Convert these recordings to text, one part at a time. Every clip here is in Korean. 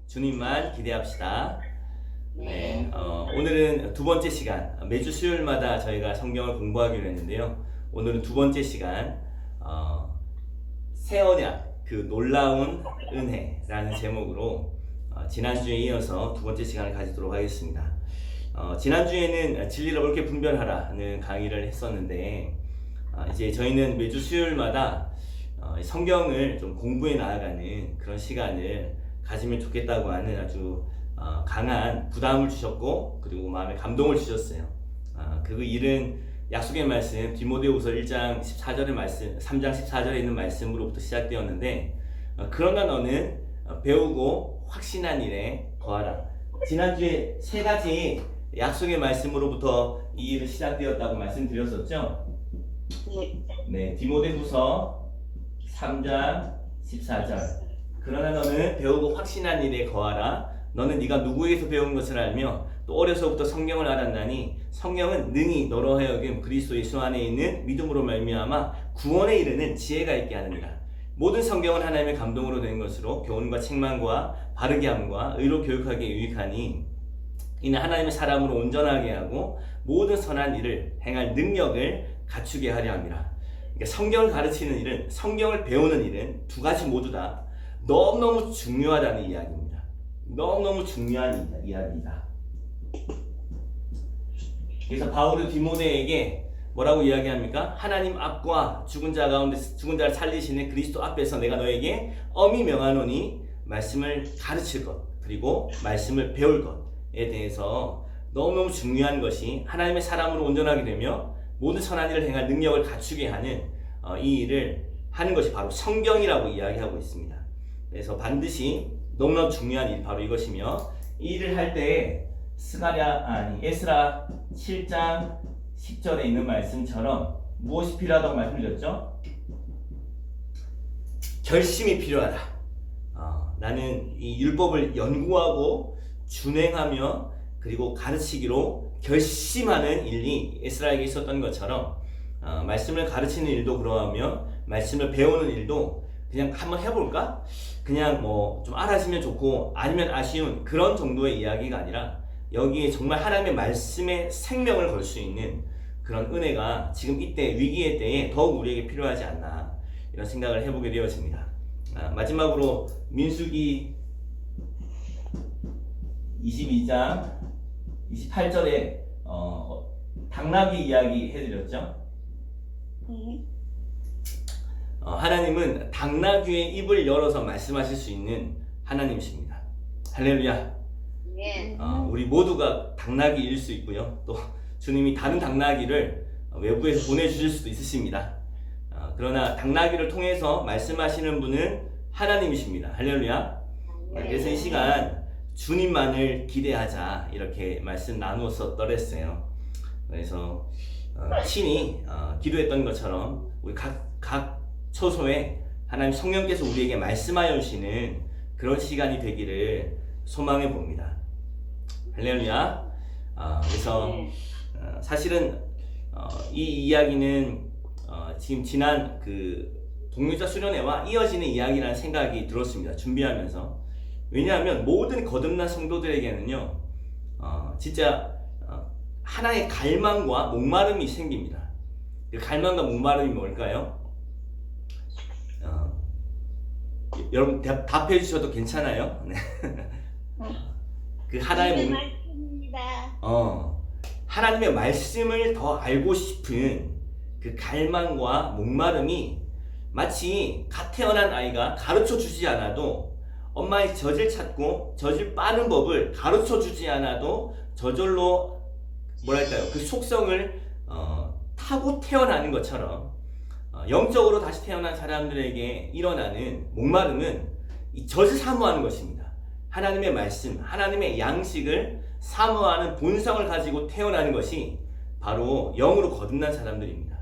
주님만 기대합시다. 네, 오늘은 두 번째 시간, 매주 수요일마다 저희가 성경을 공부하기로 했는데요. 오늘은 두 번째 시간, 새 언약, 그 놀라운 은혜라는 제목으로 지난주에 이어서 두 번째 시간을 가지도록 하겠습니다. 지난주에는 진리를 옳게 분별하라는 강의를 했었는데, 이제 저희는 매주 수요일마다 성경을 좀 공부해 나아가는 그런 시간을 가지면 좋겠다고 하는 아주 강한 부담을 주셨고, 그리고 마음에 감동을 주셨어요. 그 일은 약속의 말씀 디모데후서 1장 14절의 말씀, 3장 14절에 있는 말씀으로부터 시작되었는데, 그러나 너는 배우고 확신한 일에 거하라. 지난주에 세 가지 약속의 말씀으로부터 이 일은 시작되었다고 말씀드렸었죠? 네, 디모데후서 3장 14절. 그러나 너는 배우고 확신한 일에 거하라. 너는 네가 누구에게서 배운 것을 알며 또 어려서부터 성경을 알았나니 성경은 능히 너로 하여금 그리스도 예수 안에 있는 믿음으로 말미암아 구원에 이르는 지혜가 있게 하느니라. 모든 성경은 하나님의 감동으로 된 것으로 교훈과 책망과 바르게 함과 의로 교육하기에 유익하니 이는 하나님의 사람으로 온전하게 하고 모든 선한 일을 행할 능력을 갖추게 하려 함이라. 그러니까 성경을 가르치는 일은, 성경을 배우는 일은 두 가지 모두 다 너무너무 중요하다는 이야기입니다. 너무너무 중요한 이야기다. 그래서 바울은 디모데에게 뭐라고 이야기합니까? 하나님 앞과 죽은 자 가운데 죽은 자를 살리시는 그리스도 앞에서 내가 너에게 엄히 명하노니 말씀을 가르칠 것, 그리고 말씀을 배울 것에 대해서 너무너무 중요한 것이 하나님의 사람으로 온전하게 되며 모든 선한 일을 행할 능력을 갖추게 하는 이 일을 하는 것이 바로 성경이라고 이야기하고 있습니다. 그래서 반드시 너무나 중요한 일, 바로 이것이며, 이 일을 할 때 에스라 7장 10절에 있는 말씀처럼 무엇이 필요하다고 말씀드렸죠? 결심이 필요하다. 나는 이 율법을 연구하고 준행하며 그리고 가르치기로 결심하는 일이 에스라에게 있었던 것처럼, 말씀을 가르치는 일도 그러하며 말씀을 배우는 일도 그냥 한번 해볼까? 그냥 뭐 좀 알아지면 좋고 아니면 아쉬운 그런 정도의 이야기가 아니라, 여기에 정말 하나님의 말씀에 생명을 걸 수 있는 그런 은혜가 지금 이때 위기의 때에 더욱 우리에게 필요하지 않나, 이런 생각을 해보게 되어집니다. 마지막으로 민수기 22장 28절에 당나귀 이야기 해드렸죠? 하나님은 당나귀의 입을 열어서 말씀하실 수 있는 하나님이십니다. 할렐루야. 우리 모두가 당나귀일 수 있고요, 또 주님이 다른 당나귀를 외부에서 보내주실 수도 있으십니다. 그러나 당나귀를 통해서 말씀하시는 분은 하나님이십니다. 할렐루야. 그래서 이 시간 주님만을 기대하자, 이렇게 말씀 나누었었더랬어요. 그래서 친히 기도했던 것처럼 우리 각 초소에 하나님 성령께서 우리에게 말씀하여 주시는 그런 시간이 되기를 소망해 봅니다. 할렐루야. 그래서 사실은 이 이야기는 지금 지난 그 동료자 수련회와 이어지는 이야기라는 생각이 들었습니다, 준비하면서. 왜냐하면 모든 거듭난 성도들에게는요, 진짜 하나의 갈망과 목마름이 생깁니다. 그 갈망과 목마름이 뭘까요? 여러분 답해 주셔도 괜찮아요. 네. 그 하나의 하나님의 말씀을 더 알고 싶은 그 갈망과 목마름이, 마치 갓 태어난 아이가 가르쳐 주지 않아도, 엄마의 젖을 찾고 젖을 빠는 법을 가르쳐 주지 않아도 저절로 그 속성을 타고 태어나는 것처럼, 영적으로 다시 태어난 사람들에게 일어나는 목마름은 이 젖을 사모하는 것입니다. 하나님의 말씀, 하나님의 양식을 사모하는 본성을 가지고 태어나는 것이 바로 영으로 거듭난 사람들입니다.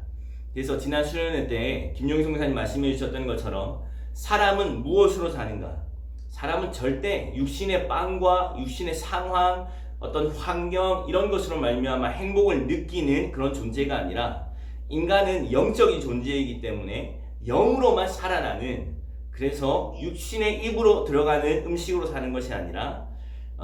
그래서 지난 수련회 때 김용희 선교사님 말씀해 주셨던 것처럼, 사람은 무엇으로 사는가? 사람은 절대 육신의 빵과 육신의 상황, 어떤 환경, 이런 것으로 말미암아 행복을 느끼는 그런 존재가 아니라, 인간은 영적인 존재이기 때문에 영으로만 살아나는 그래서 육신의 입으로 들어가는 음식으로 사는 것이 아니라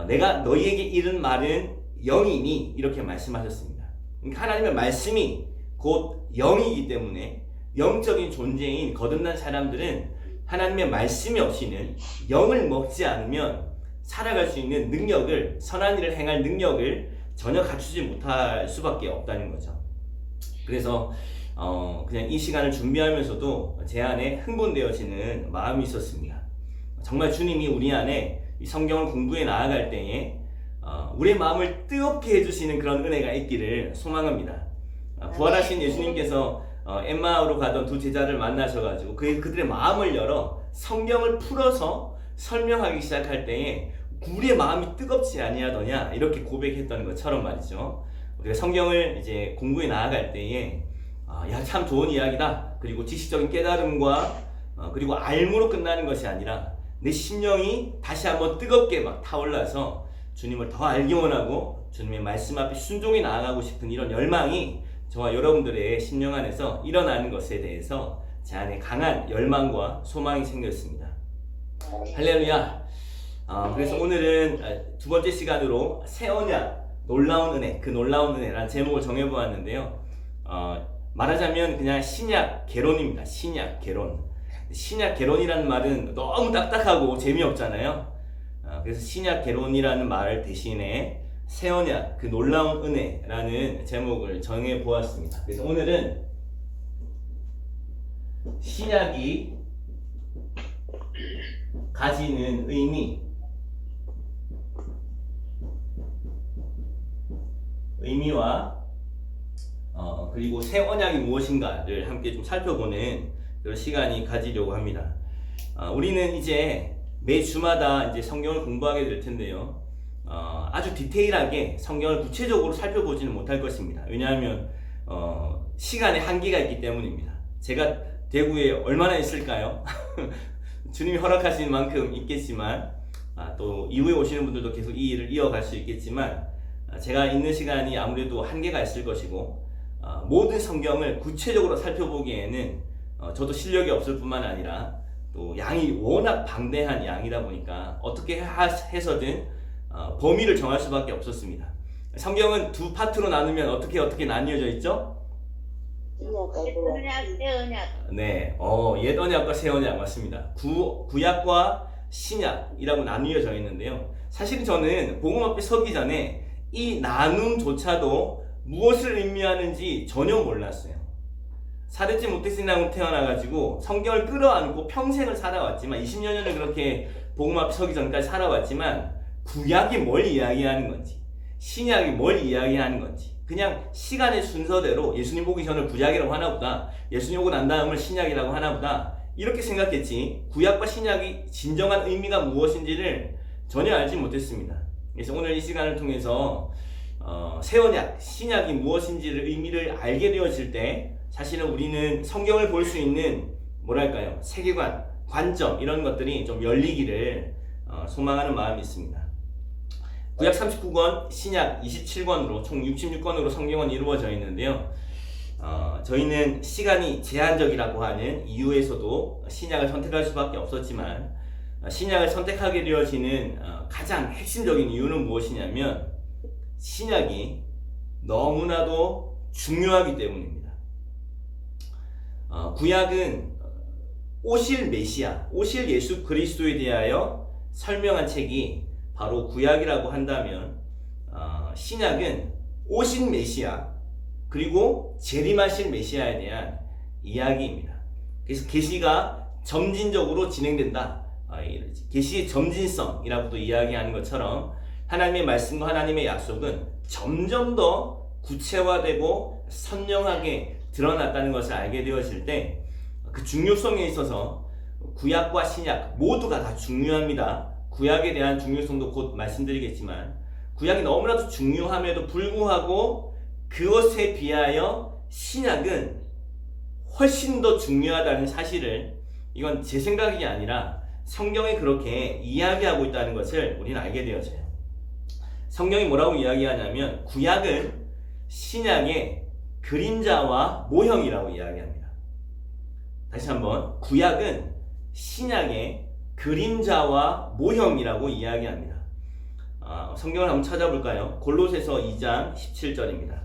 내가 너희에게 이른 말은 영이니 이렇게 말씀하셨습니다. 그러니까 하나님의 말씀이 곧 영이기 때문에 영적인 존재인 거듭난 사람들은 하나님의 말씀이 없이는 영을 먹지 않으면 살아갈 수 있는 능력을, 선한 일을 행할 능력을 전혀 갖추지 못할 수밖에 없다는 거죠. 그래서 그냥 이 시간을 준비하면서도 제 안에 흥분되어지는 마음이 있었습니다. 정말 주님이 우리 안에 이 성경을 공부해 나아갈 때에 우리의 마음을 뜨겁게 해주시는 그런 은혜가 있기를 소망합니다. 부활하신 예수님께서 엠마오로 가던 두 제자를 만나셔가지고 그들의 마음을 열어 성경을 풀어서 설명하기 시작할 때에 우리의 마음이 뜨겁지 아니하더냐 이렇게 고백했던 것처럼 말이죠. 우리가 성경을 이제 공부해 나아갈 때에 야, 참 좋은 이야기다. 그리고 지식적인 깨달음과 그리고 알므로 끝나는 것이 아니라 내 심령이 다시 한번 뜨겁게 막 타올라서 주님을 더 알기 원하고 주님의 말씀 앞에 순종히 나아가고 싶은 이런 열망이 저와 여러분들의 심령 안에서 일어나는 것에 대해서 제 안에 강한 열망과 소망이 생겼습니다. 할렐루야. 그래서 오늘은 두 번째 시간으로 새 언약, 놀라운 은혜, 그 놀라운 은혜라는 제목을 정해보았는데요. 말하자면 그냥 신약 개론입니다. 신약 개론. 신약 개론이라는 말은 너무 딱딱하고 재미없잖아요. 그래서 신약 개론이라는 말 대신에 새 언약, 그 놀라운 은혜라는 제목을 정해보았습니다. 그래서 오늘은 신약이 가지는 의미와 그리고 새 언약이 무엇인가를 함께 좀 살펴보는 그런 시간이 가지려고 합니다. 우리는 이제 매 주마다 이제 성경을 공부하게 될 텐데요. 아주 디테일하게 성경을 구체적으로 살펴보지는 못할 것입니다. 왜냐하면 시간의 한계가 있기 때문입니다. 제가 대구에 얼마나 있을까요? 주님이 허락하시는 만큼 있겠지만 또 이후에 오시는 분들도 계속 이 일을 이어갈 수 있겠지만 제가 있는 시간이 아무래도 한계가 있을 것이고 모든 성경을 구체적으로 살펴보기에는 저도 실력이 없을 뿐만 아니라 또 양이 워낙 방대한 양이다 보니까 어떻게 해서든 범위를 정할 수밖에 없었습니다. 성경은 두 파트로 나누면 어떻게 나뉘어져 있죠? 네, 옛 언약과 새 언약 맞습니다. 구약과 신약이라고 나뉘어져 있는데요. 사실 저는 복음 앞에 서기 전에 이 나눔조차도 무엇을 의미하는지 전혀 몰랐어요. 사대지 못했을 나고 태어나가지고 성경을 끌어안고 평생을 살아왔지만 20여 년을 그렇게 복음 앞에 서기 전까지 살아왔지만 구약이 뭘 이야기하는 건지 신약이 뭘 이야기하는 건지 그냥 시간의 순서대로 예수님 보기 전을 구약이라고 하나보다 예수님 오고 난 다음을 신약이라고 하나보다 이렇게 생각했지 구약과 신약이 진정한 의미가 무엇인지를 전혀 알지 못했습니다. 그래서 오늘 이 시간을 통해서 새 언약, 신약이 무엇인지를 의미를 알게 되어질 때 사실은 우리는 성경을 볼 수 있는 뭐랄까요 세계관, 관점 이런 것들이 좀 열리기를 소망하는 마음이 있습니다. 구약 39권, 신약 27권으로 총 66권으로 성경은 이루어져 있는데요. 저희는 시간이 제한적이라고 하는 이유에서도 신약을 선택할 수밖에 없었지만 신약을 선택하게 되어지는 가장 핵심적인 이유는 무엇이냐면 신약이 너무나도 중요하기 때문입니다. 구약은 오실 메시아, 오실 예수 그리스도에 대하여 설명한 책이 바로 구약이라고 한다면 신약은 오신 메시아 그리고 재림하실 메시아에 대한 이야기입니다. 그래서 계시가 점진적으로 진행된다. 계시의 점진성이라고도 이야기하는 것처럼 하나님의 말씀과 하나님의 약속은 점점 더 구체화되고 선명하게 드러났다는 것을 알게 되어질 때 그 중요성에 있어서 구약과 신약 모두가 다 중요합니다. 구약에 대한 중요성도 곧 말씀드리겠지만 구약이 너무나도 중요함에도 불구하고 그것에 비하여 신약은 훨씬 더 중요하다는 사실을 이건 제 생각이 아니라 성경이 그렇게 이야기하고 있다는 것을 우리는 알게 되어져요. 성경이 뭐라고 이야기하냐면 구약은 신약의 그림자와 모형이라고 이야기합니다. 다시 한번 구약은 신약의 그림자와 모형이라고 이야기합니다. 성경을 한번 찾아볼까요? 골로새서 2장 17절입니다.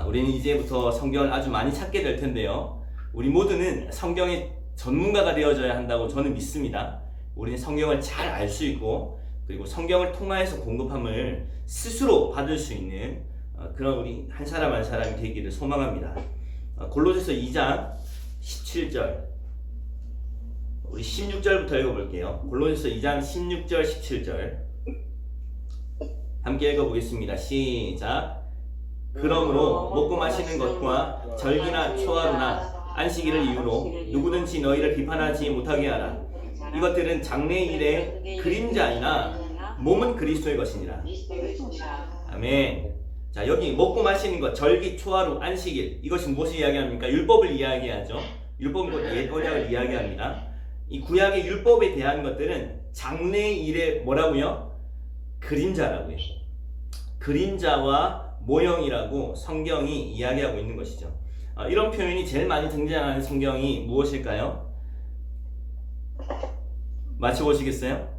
우리는 이제부터 성경을 아주 많이 찾게 될 텐데요. 우리 모두는 성경의 전문가가 되어져야 한다고 저는 믿습니다. 우리는 성경을 잘 알 수 있고 그리고 성경을 통하여서 공급함을 스스로 받을 수 있는 그런 우리 한 사람 한 사람이 되기를 소망합니다. 골로새서 2장 17절 우리 16절부터 읽어볼게요. 골로새서 2장 16절 17절 함께 읽어보겠습니다. 시작. 그러므로 먹고 마시는 것과 절기나 초하루나 안식일을 이유로 누구든지 너희를 비판하지 못하게 하라. 이것들은 장래일의 그림자이나 몸은 그리스도의 것이니라. 아멘. 자, 여기 먹고 마시는 것, 절기, 초하루, 안식일, 이것이 무엇을 이야기합니까? 율법을 이야기하죠. 율법은 옛 언약을 이야기합니다. 이 구약의 율법에 대한 것들은 장래일의 뭐라고요? 그림자라고요. 그림자와 모형이라고 성경이 이야기하고 있는 것이죠. 이런 표현이 제일 많이 등장하는 성경이 무엇일까요? 맞춰보시겠어요?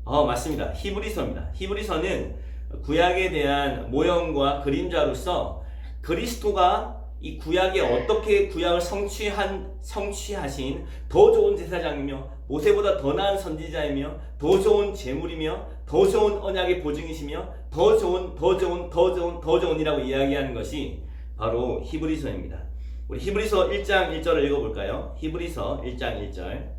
맞습니다. 히브리서입니다. 히브리서는 구약에 대한 모형과 그림자로서 그리스도가 이 구약에 어떻게 구약을 성취하신 더 좋은 제사장이며 모세보다 더 나은 선지자이며 더 좋은 제물이며 더 좋은 언약의 보증이시며 더 좋은이라고 이야기하는 것이 바로 히브리서입니다. 우리 히브리서 1장 1절을 읽어볼까요? 히브리서 1장 1절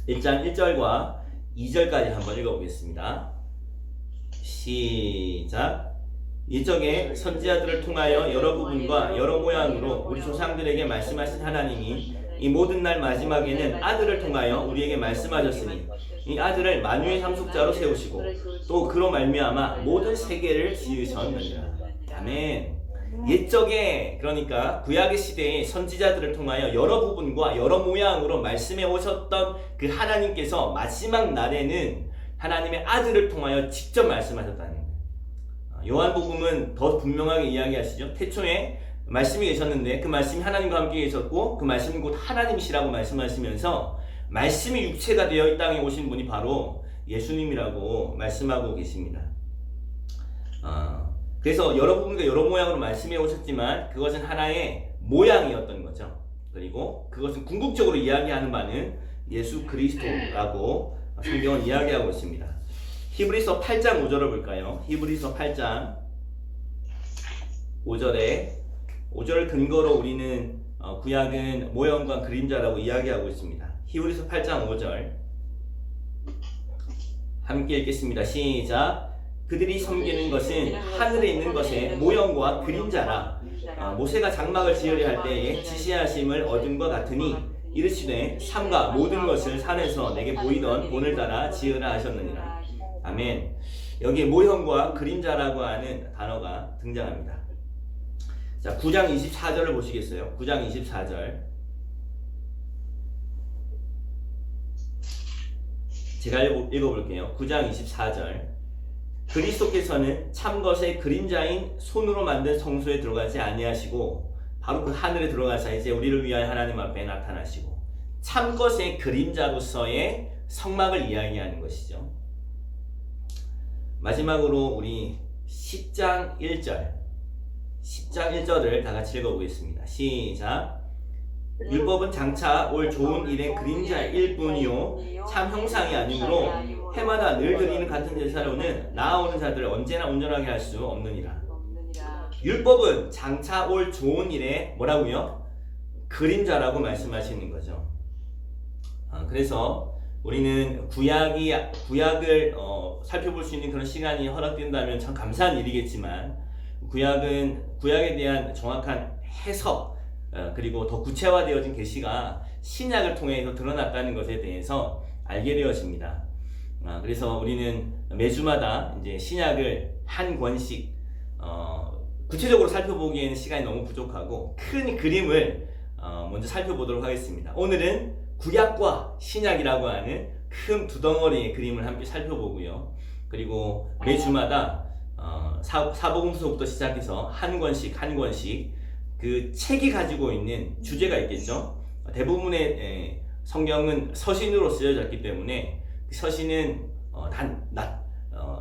1장 1절과 2절까지 한번 읽어보겠습니다. 시작. 이적에 선지자들을 통하여 여러 부분과 여러 모양으로 우리 조상들에게 말씀하신 하나님이 이 모든 날 마지막에는 아들을 통하여 우리에게 말씀하셨으니 이 아들을 만유의 상속자로 세우시고 또 그로 말미암아 모든 세계를 지으셨느니라. 아멘. 옛적에 그러니까 구약의 시대에 선지자들을 통하여 여러 부분과 여러 모양으로 말씀해 오셨던 그 하나님께서 마지막 날에는 하나님의 아들을 통하여 직접 말씀하셨다는 거예요. 요한복음은 더 분명하게 이야기하시죠. 태초에 말씀이 계셨는데 그 말씀이 하나님과 함께 계셨고 그 말씀이 곧 하나님이시라고 말씀하시면서 말씀이 육체가 되어 이 땅에 오신 분이 바로 예수님이라고 말씀하고 계십니다. 그래서 여러 부분과 여러 모양으로 말씀해 오셨지만 그것은 하나의 모양이었던 거죠. 그리고 그것은 궁극적으로 이야기하는 바는 예수 그리스도라고 성경은 이야기하고 있습니다. 히브리서 8장 5절을 볼까요? 히브리서 8장 5절을 근거로 우리는 구약은 모형과 그림자라고 이야기하고 있습니다. 히브리서 8장 5절 함께 읽겠습니다. 시작. 그들이 섬기는 것은 하늘에 있는 것의 모형과 그림자라. 모세가 장막을 지으려 할 때에 지시하심을 얻은 것 같으니 이르시되 삼가 모든 것을 산에서 내게 보이던 본을 따라 지으라 하셨느니라. 아멘. 여기 모형과 그림자라고 하는 단어가 등장합니다. 자, 9장 24절을 보시겠어요? 9장 24절 제가 읽어볼게요. 9장 24절 그리스도께서는 참것의 그림자인 손으로 만든 성소에 들어가지 아니하시고 바로 그 하늘에 들어가사 이제 우리를 위하여 하나님 앞에 나타나시고 참것의 그림자로서의 성막을 이야기하는 것이죠. 마지막으로 우리 10장 1절을 다 같이 읽어보겠습니다. 시작. 율법은 장차 올 좋은 일의 그림자일 뿐이요 참 형상이 아니므로 해마다 늘 드리는 같은 제사로는 나아오는 자들을 언제나 온전하게 할 수 없느니라. 율법은 장차 올 좋은 일의 뭐라고요? 그림자라고 말씀하시는 거죠. 그래서 우리는 구약을 살펴볼 수 있는 그런 시간이 허락된다면 참 감사한 일이겠지만 구약에 대한 정확한 해석 그리고 더 구체화되어진 계시가 신약을 통해서 드러났다는 것에 대해서 알게 되어집니다. 그래서 우리는 매주마다 이제 신약을 한 권씩 구체적으로 살펴보기에는 시간이 너무 부족하고 큰 그림을 먼저 살펴보도록 하겠습니다. 오늘은 구약과 신약이라고 하는 큰 두 덩어리의 그림을 함께 살펴보고요. 그리고 매주마다 사복음서부터 시작해서 한 권씩 그 책이 가지고 있는 주제가 있겠죠. 대부분의 성경은 서신으로 쓰여졌기 때문에 그 서신은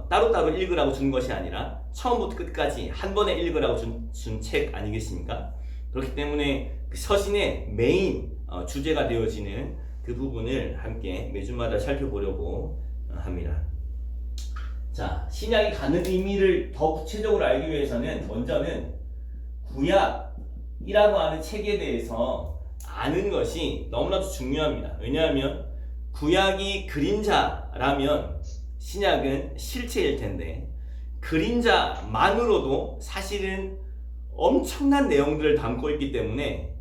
따로따로 읽으라고 준 것이 아니라 처음부터 끝까지 한 번에 읽으라고 준 책 아니겠습니까? 그렇기 때문에 그 서신의 메인 주제가 되어지는 그 부분을 함께 매주마다 살펴보려고 합니다. 자, 신약이 갖는 의미를 더 구체적으로 알기 위해서는 먼저는 구약이라고 하는 책에 대해서 아는 것이 너무나도 중요합니다. 왜냐하면 구약이 그림자라면 신약은 실체일 텐데, 그림자만으로도 사실은 엄청난 내용들을 담고 있기 때문에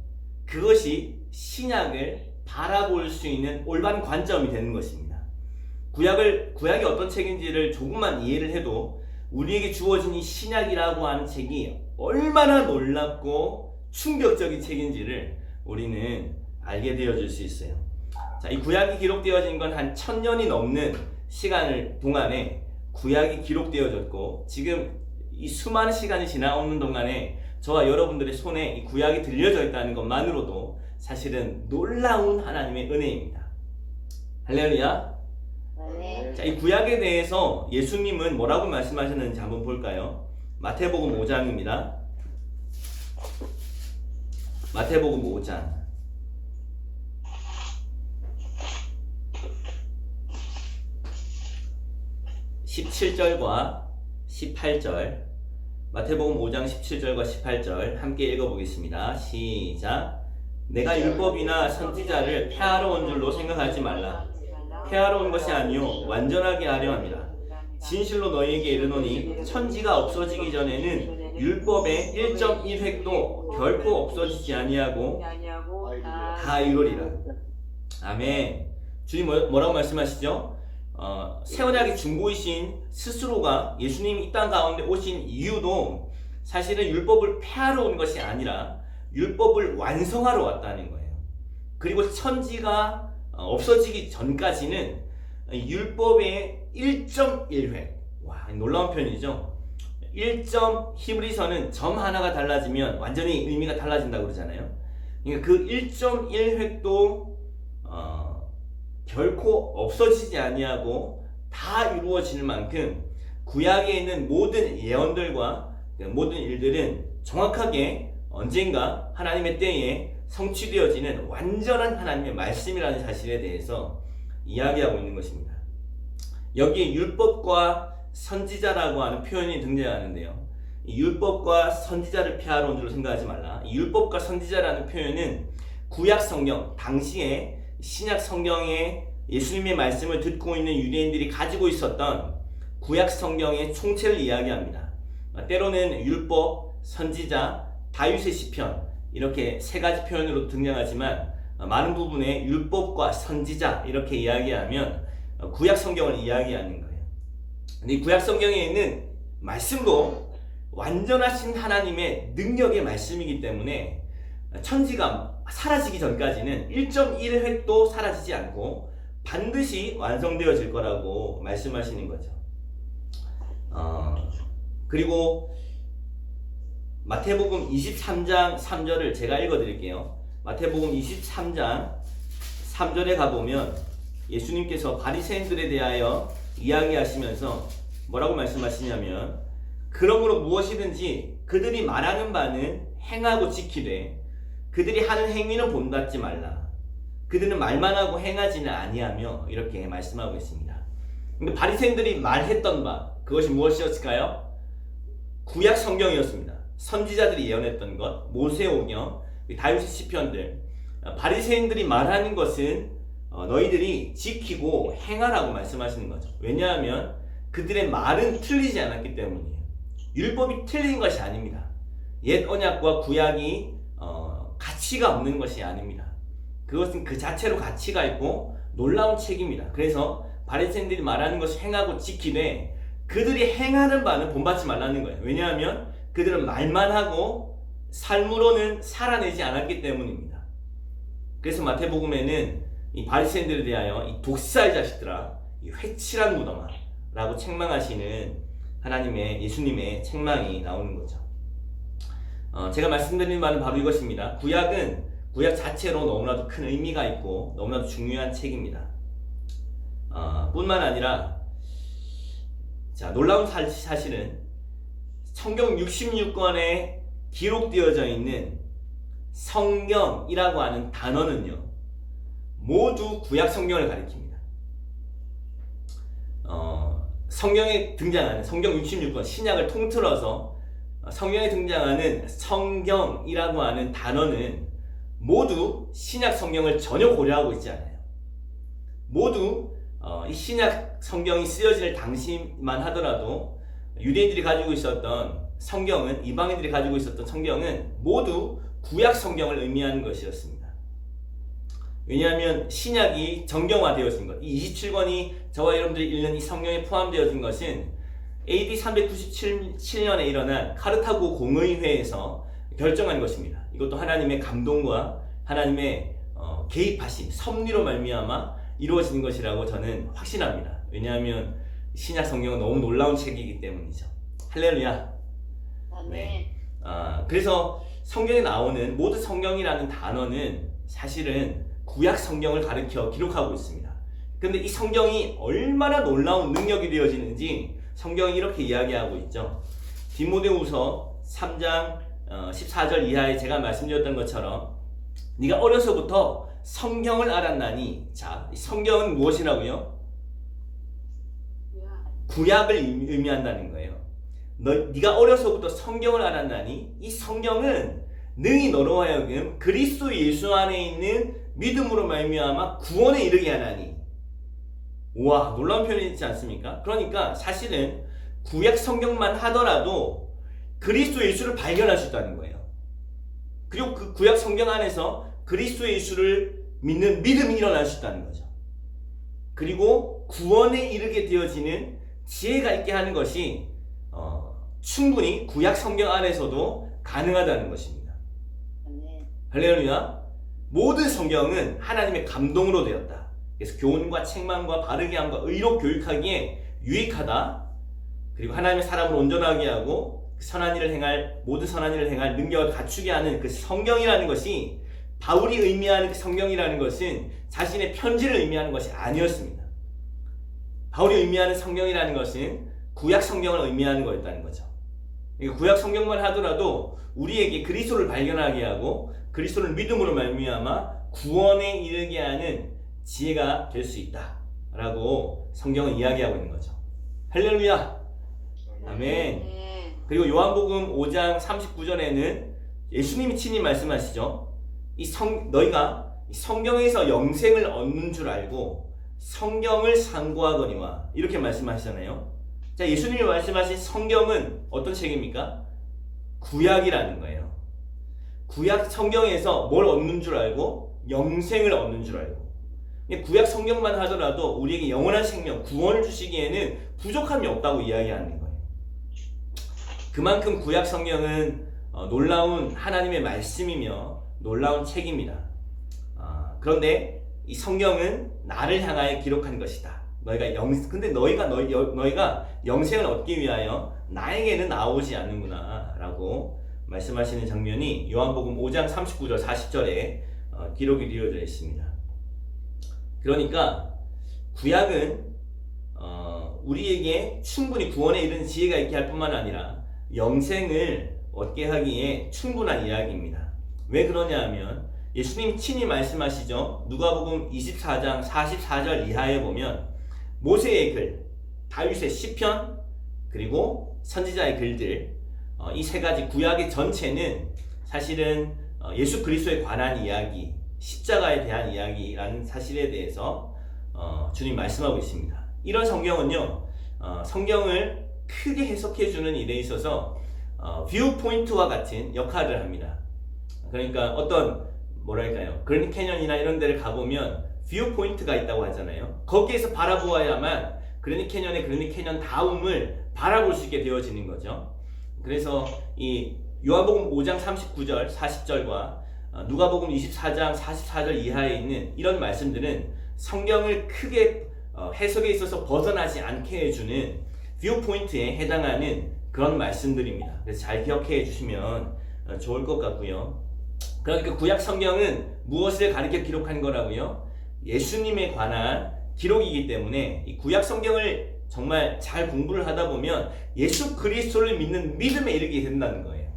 그것이 신약을 바라볼 수 있는 올바른 관점이 되는 것입니다. 구약이 어떤 책인지를 조금만 이해를 해도 우리에게 주어진 이 신약이라고 하는 책이 얼마나 놀랍고 충격적인 책인지를 우리는 알게 되어질 수 있어요. 자, 이 구약이 기록되어진 건 한 1000년이 넘는 시간을 동안에 구약이 기록되어졌고, 지금 이 수많은 시간이 지나오는 동안에 저와 여러분들의 손에 이 구약이 들려져 있다는 것만으로도 사실은 놀라운 하나님의 은혜입니다. 할렐루야. 네. 자, 이 구약에 대해서 예수님은 뭐라고 말씀하셨는지 한번 볼까요? 마태복음 5장입니다. 마태복음 5장 17절과 18절, 마태복음 5장 17절과 18절 함께 읽어보겠습니다. 시작. 내가 율법이나 선지자를 폐하러 온 줄로 생각하지 말라. 폐하러 온 것이 아니요 완전하게 하려 함이라. 진실로 너희에게 이르노니 천지가 없어지기 전에는 율법의 1.1획도 결코 없어지지 아니하고 다 이루리라. 아멘. 주님 뭐라고 말씀하시죠? 새 언약의 중보이신 스스로가 예수님이 이 땅 가운데 오신 이유도 사실은 율법을 폐하러 온 것이 아니라 율법을 완성하러 왔다는 거예요. 그리고 천지가 없어지기 전까지는 율법의 1.1획, 와, 놀라운 표현이죠. 히브리서는 점 하나가 달라지면 완전히 의미가 달라진다고 그러잖아요. 그러니까 그 1.1획도 결코 없어지지 아니하고 다 이루어지는 만큼 구약에 있는 모든 예언들과 모든 일들은 정확하게 언젠가 하나님의 때에 성취되어지는 완전한 하나님의 말씀이라는 사실에 대해서 이야기하고 있는 것입니다. 여기에 율법과 선지자라고 하는 표현이 등장하는데요. 이 율법과 선지자를 폐하러 온 줄로 생각하지 말라. 이 율법과 선지자라는 표현은 구약 성경, 당시에 신약 성경에 예수님의 말씀을 듣고 있는 유대인들이 가지고 있었던 구약 성경의 총체를 이야기합니다. 때로는 율법, 선지자, 다윗의 시편 이렇게 세 가지 표현으로 등장하지만 많은 부분에 율법과 선지자 이렇게 이야기하면 구약 성경을 이야기하는 거예요. 근데 이 구약 성경에 있는 말씀도 완전하신 하나님의 능력의 말씀이기 때문에 천지가 사라지기 전까지는 1.1획도 사라지지 않고 반드시 완성되어질 거라고 말씀하시는 거죠. 그리고 마태복음 23장 3절을 제가 읽어드릴게요. 마태복음 23장 3절에 가보면 예수님께서 바리새인들에 대하여 이야기하시면서 뭐라고 말씀하시냐면, 그러므로 무엇이든지 그들이 말하는 바는 행하고 지키되 그들이 하는 행위는 본받지 말라. 그들은 말만 하고 행하지는 아니하며, 이렇게 말씀하고 있습니다. 근데 바리새인들이 말했던 바, 그것이 무엇이었을까요? 구약 성경이었습니다. 선지자들이 예언했던 것, 모세오경, 다윗의 시편들. 바리새인들이 말하는 것은 너희들이 지키고 행하라고 말씀하시는 거죠. 왜냐하면 그들의 말은 틀리지 않았기 때문이에요. 율법이 틀린 것이 아닙니다. 옛 언약과 구약이 가치가 없는 것이 아닙니다. 그것은 그 자체로 가치가 있고 놀라운 책입니다. 그래서 바리새인들이 말하는 것을 행하고 지키되 그들이 행하는 바는 본받지 말라는 거예요. 왜냐하면 그들은 말만 하고 삶으로는 살아내지 않았기 때문입니다. 그래서 마태복음에는 이 바리새인들에 대하여 이 독사의 자식들아, 이 회칠한 무덤아 라고 책망하시는 하나님의, 예수님의 책망이 나오는 거죠. 제가 말씀드리는 말은 바로 이것입니다. 구약은 구약 자체로 너무나도 큰 의미가 있고 너무나도 중요한 책입니다. 뿐만 아니라 놀라운 사실은 성경 66권에 기록되어져 있는 성경이라고 하는 단어는요, 모두 구약 성경을 가리킵니다. 성경에 등장하는 성경 66권 신약을 통틀어서 성경에 등장하는 성경이라고 하는 단어는 모두 신약 성경을 전혀 고려하고 있지 않아요. 모두 이 신약 성경이 쓰여질 당시만 하더라도 유대인들이 가지고 있었던 성경은, 이방인들이 가지고 있었던 성경은 모두 구약 성경을 의미하는 것이었습니다. 왜냐하면 신약이 정경화되어진 것, 이 27권이 저와 여러분들이 읽는 이 성경에 포함되어진 것은 AD 397년에 일어난 카르타고 공의회에서 결정한 것입니다. 이것도 하나님의 감동과 하나님의 개입하심, 섭리로 말미암아 이루어진 것이라고 저는 확신합니다. 왜냐하면 신약 성경은 너무 놀라운 책이기 때문이죠. 할렐루야. 네. 그래서 성경에 나오는 모두 성경이라는 단어는 사실은 구약 성경을 가리켜 기록하고 있습니다. 그런데 이 성경이 얼마나 놀라운 능력이 되어지는지 성경이 이렇게 이야기하고 있죠. 디모데후서 3장 14절 이하에 제가 말씀드렸던 것처럼 네가 어려서부터 성경을 알았나니, 자, 성경은 무엇이라고요? 구약을 의미한다는 거예요. 네가 어려서부터 성경을 알았나니 이 성경은 능히 너로 하여금 그리스도 예수 안에 있는 믿음으로 말미암아 구원에 이르게 하나니. 우와, 놀라운 표현이지 않습니까? 그러니까 사실은 구약 성경만 하더라도 그리스도 예수를 발견할 수 있다는 거예요. 그리고 그 구약 성경 안에서 그리스도 예수를 믿는 믿음이 일어날 수 있다는 거죠. 그리고 구원에 이르게 되어지는 지혜가 있게 하는 것이 충분히 구약 성경 안에서도 가능하다는 것입니다. 할렐루야. 모든 성경은 하나님의 감동으로 되었다. 그래서 교훈과 책망과 바르게 함과 의로 교육하기에 유익하다. 그리고 하나님의 사람을 온전하게 하고 선한 일을 행할, 모든 선한 일을 행할 능력을 갖추게 하는 그 성경이라는 것이, 바울이 의미하는 그 성경이라는 것은 자신의 편지를 의미하는 것이 아니었습니다. 바울이 의미하는 성경이라는 것은 구약 성경을 의미하는 거였다는 거죠. 그러니까 구약 성경만 하더라도 우리에게 그리스도를 발견하게 하고 그리스도를 믿음으로 말미암아 구원에 이르게 하는 지혜가 될 수 있다라고 성경은 이야기하고 있는 거죠. 할렐루야. 아멘. 그리고 요한복음 5장 39절에는 예수님이 친히 말씀하시죠. 너희가 성경에서 영생을 얻는 줄 알고 성경을 상고하거니와, 이렇게 말씀하시잖아요. 자, 예수님이 말씀하신 성경은 어떤 책입니까? 구약이라는 거예요. 구약 성경에서 뭘 얻는 줄 알고? 영생을 얻는 줄 알고. 구약 성경만 하더라도 우리에게 영원한 생명, 구원을 주시기에는 부족함이 없다고 이야기하는 거예요. 그만큼 구약 성경은 놀라운 하나님의 말씀이며 놀라운 책입니다. 그런데 이 성경은 나를 향하여 기록한 것이다. 근데 너희가 영생을 얻기 위하여 나에게는 나오지 않는구나 라고 말씀하시는 장면이 요한복음 5장 39절 40절에 기록이 되어져 있습니다. 그러니까 구약은 우리에게 충분히 구원에 이르는 지혜가 있게 할 뿐만 아니라 영생을 얻게 하기에 충분한 이야기입니다. 왜 그러냐 하면 예수님 친히 말씀하시죠. 누가복음 24장 44절 이하에 보면 모세의 글, 다윗의 시편, 그리고 선지자의 글들, 이 세 가지 구약의 전체는 사실은 예수 그리스도에 관한 이야기, 십자가에 대한 이야기라는 사실에 대해서 주님 말씀하고 있습니다. 이런 성경은요, 성경을 크게 해석해주는 일에 있어서 뷰 포인트와 같은 역할을 합니다. 그러니까 그랜드 캐년이나 이런 데를 가보면 뷰 포인트가 있다고 하잖아요. 거기에서 바라보아야만 그랜드 캐년 다음을 바라볼 수 있게 되어지는 거죠. 그래서 이 요한복음 5장 39절 40절과 누가복음 24장 44절 이하에 있는 이런 말씀들은 성경을 크게 해석에 있어서 벗어나지 않게 해주는 뷰 포인트에 해당하는 그런 말씀들입니다. 그래서 잘 기억해 주시면 좋을 것 같고요. 그러니까 구약 성경은 무엇을 가리켜 기록한 거라고요? 예수님에 관한 기록이기 때문에 이 구약 성경을 정말 잘 공부를 하다 보면 예수 그리스도를 믿는 믿음에 이르게 된다는 거예요.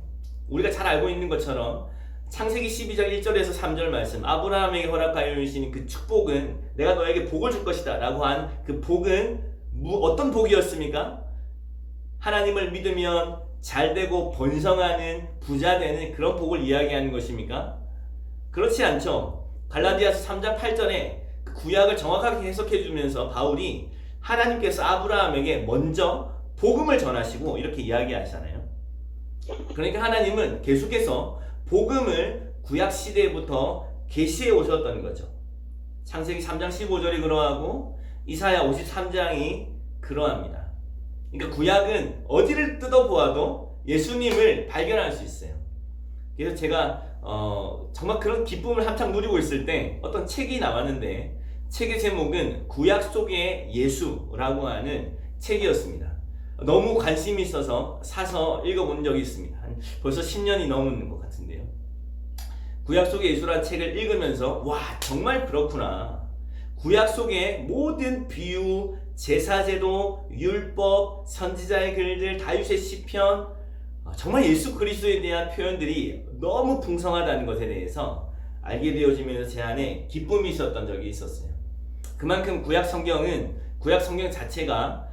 우리가 잘 알고 있는 것처럼 창세기 12장 1절에서 3절 말씀, 아브라함에게 허락하여 주신 그 축복은 내가 너에게 복을 줄 것이다 라고 한 그 복은 어떤 복이었습니까? 하나님을 믿으면 잘되고 번성하는 부자 되는 그런 복을 이야기하는 것입니까? 그렇지 않죠. 갈라디아서 3장 8절에 그 구약을 정확하게 해석해 주면서 바울이 하나님께서 아브라함에게 먼저 복음을 전하시고 이렇게 이야기하시잖아요. 그러니까 하나님은 계속해서 복음을 구약 시대부터 계시해 오셨던 거죠. 창세기 3장 15절이 그러하고 이사야 53장이 그러합니다. 그러니까 구약은 어디를 뜯어보아도 예수님을 발견할 수 있어요. 그래서 제가 정말 그런 기쁨을 한창 누리고 있을 때 어떤 책이 나왔는데 책의 제목은 구약 속의 예수라고 하는 책이었습니다. 너무 관심이 있어서 사서 읽어본 적이 있습니다. 벌써 10년이 넘는 것 같은데요. 구약 속의 예수라는 책을 읽으면서 와 정말 그렇구나. 구약 속의 모든 비유, 제사제도, 율법, 선지자의 글들, 다윗의 시편, 정말 예수 그리스도에 대한 표현들이 너무 풍성하다는 것에 대해서 알게 되어지면서 제 안에 기쁨이 있었던 적이 있었어요. 그만큼 구약 성경 자체가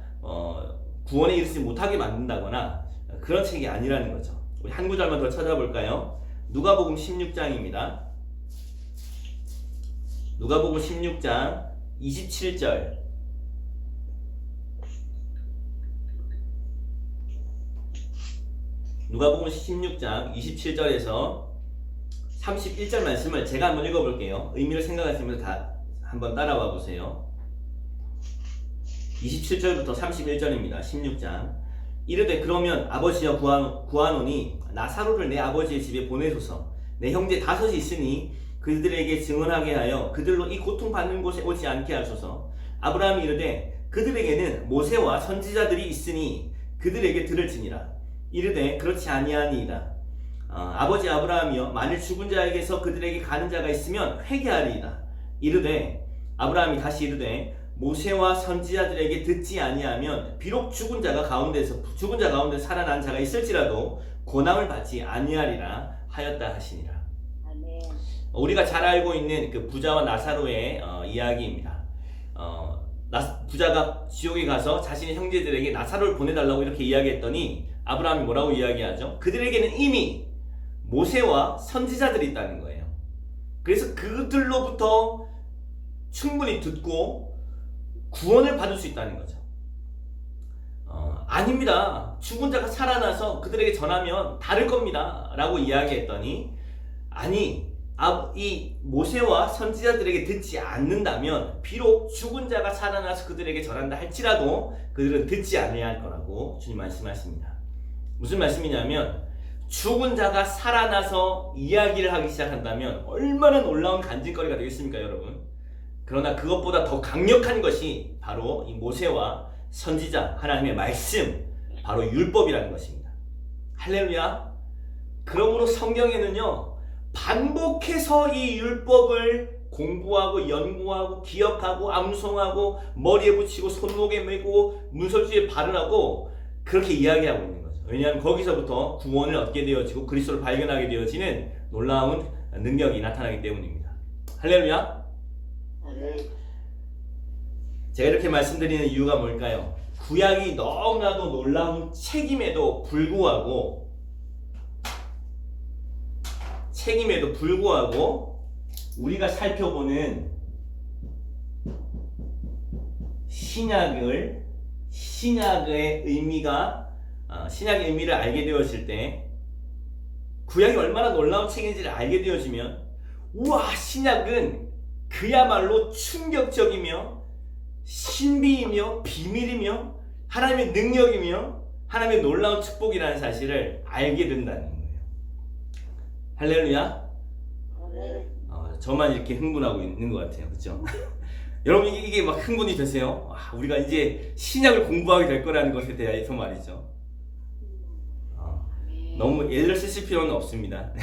구원에 이르지 못하게 만든다거나 그런 책이 아니라는 거죠. 우리 한 구절만 더 찾아볼까요? 누가복음 16장입니다. 누가복음 16장 27절. 누가복음 16장 27절에서 31절 말씀을 제가 한번 읽어볼게요. 의미를 생각하시면서 다 한번 따라와 보세요. 27절부터 31절입니다. 16장. 이르되 그러면 아버지여 구하노니 나사로를 내 아버지의 집에 보내소서. 내 형제 5이 있으니 그들에게 증언하게 하여 그들로 이 고통받는 곳에 오지 않게 하소서. 아브라함이 이르되 그들에게는 모세와 선지자들이 있으니 그들에게 들을지니라. 이르되 그렇지 아니하니이다. 아버지 아브라함이여 만일 죽은 자에게서 그들에게 가는 자가 있으면 회개하리이다. 이르되 아브라함이 다시 이르되 모세와 선지자들에게 듣지 아니하면 비록 죽은 자 가운데 살아난 자가 있을지라도 고난을 받지 아니하리라 하였다 하시니라. 아멘. 우리가 잘 알고 있는 그 부자와 나사로의 이야기입니다. 부자가 지옥에 가서 자신의 형제들에게 나사로를 보내달라고 이렇게 이야기했더니 아브라함이 뭐라고 이야기하죠? 그들에게는 이미 모세와 선지자들이 있다는 거예요. 그래서 그들로부터 충분히 듣고 구원을 받을 수 있다는 거죠. 아닙니다. 죽은 자가 살아나서 그들에게 전하면 다를 겁니다. 라고 이야기했더니 아니, 이 모세와 선지자들에게 듣지 않는다면 비록 죽은 자가 살아나서 그들에게 전한다 할지라도 그들은 듣지 아니할 거라고 주님 말씀하십니다. 무슨 말씀이냐면 죽은 자가 살아나서 이야기를 하기 시작한다면 얼마나 놀라운 간증거리가 되겠습니까, 여러분? 그러나 그것보다 더 강력한 것이 바로 이 모세와 선지자, 하나님의 말씀, 바로 율법이라는 것입니다. 할렐루야. 그러므로 성경에는요 반복해서 이 율법을 공부하고 연구하고 기억하고 암송하고 머리에 붙이고 손목에 메고 문설주에 바르라고 그렇게 이야기하고 있는 거죠. 왜냐하면 거기서부터 구원을 얻게 되어지고 그리스도를 발견하게 되어지는 놀라운 능력이 나타나기 때문입니다. 할렐루야. 제가 이렇게 말씀드리는 이유가 뭘까요? 구약이 너무나도 놀라운 책임에도 불구하고 우리가 살펴보는 신약의 의미를 알게 되었을 때 구약이 얼마나 놀라운 책인지를 알게 되어지면 우와, 신약은 그야말로 충격적이며 신비이며 비밀이며 하나님의 능력이며 하나님의 놀라운 축복이라는 사실을 알게 된다는 거예요. 할렐루야. 저만 이렇게 흥분하고 있는 것 같아요. 그렇죠? 여러분 이게 막 흥분이 되세요? 우리가 이제 신약을 공부하게 될 거라는 것에 대해서 말이죠. 너무 예를 쓰실 필요는 없습니다.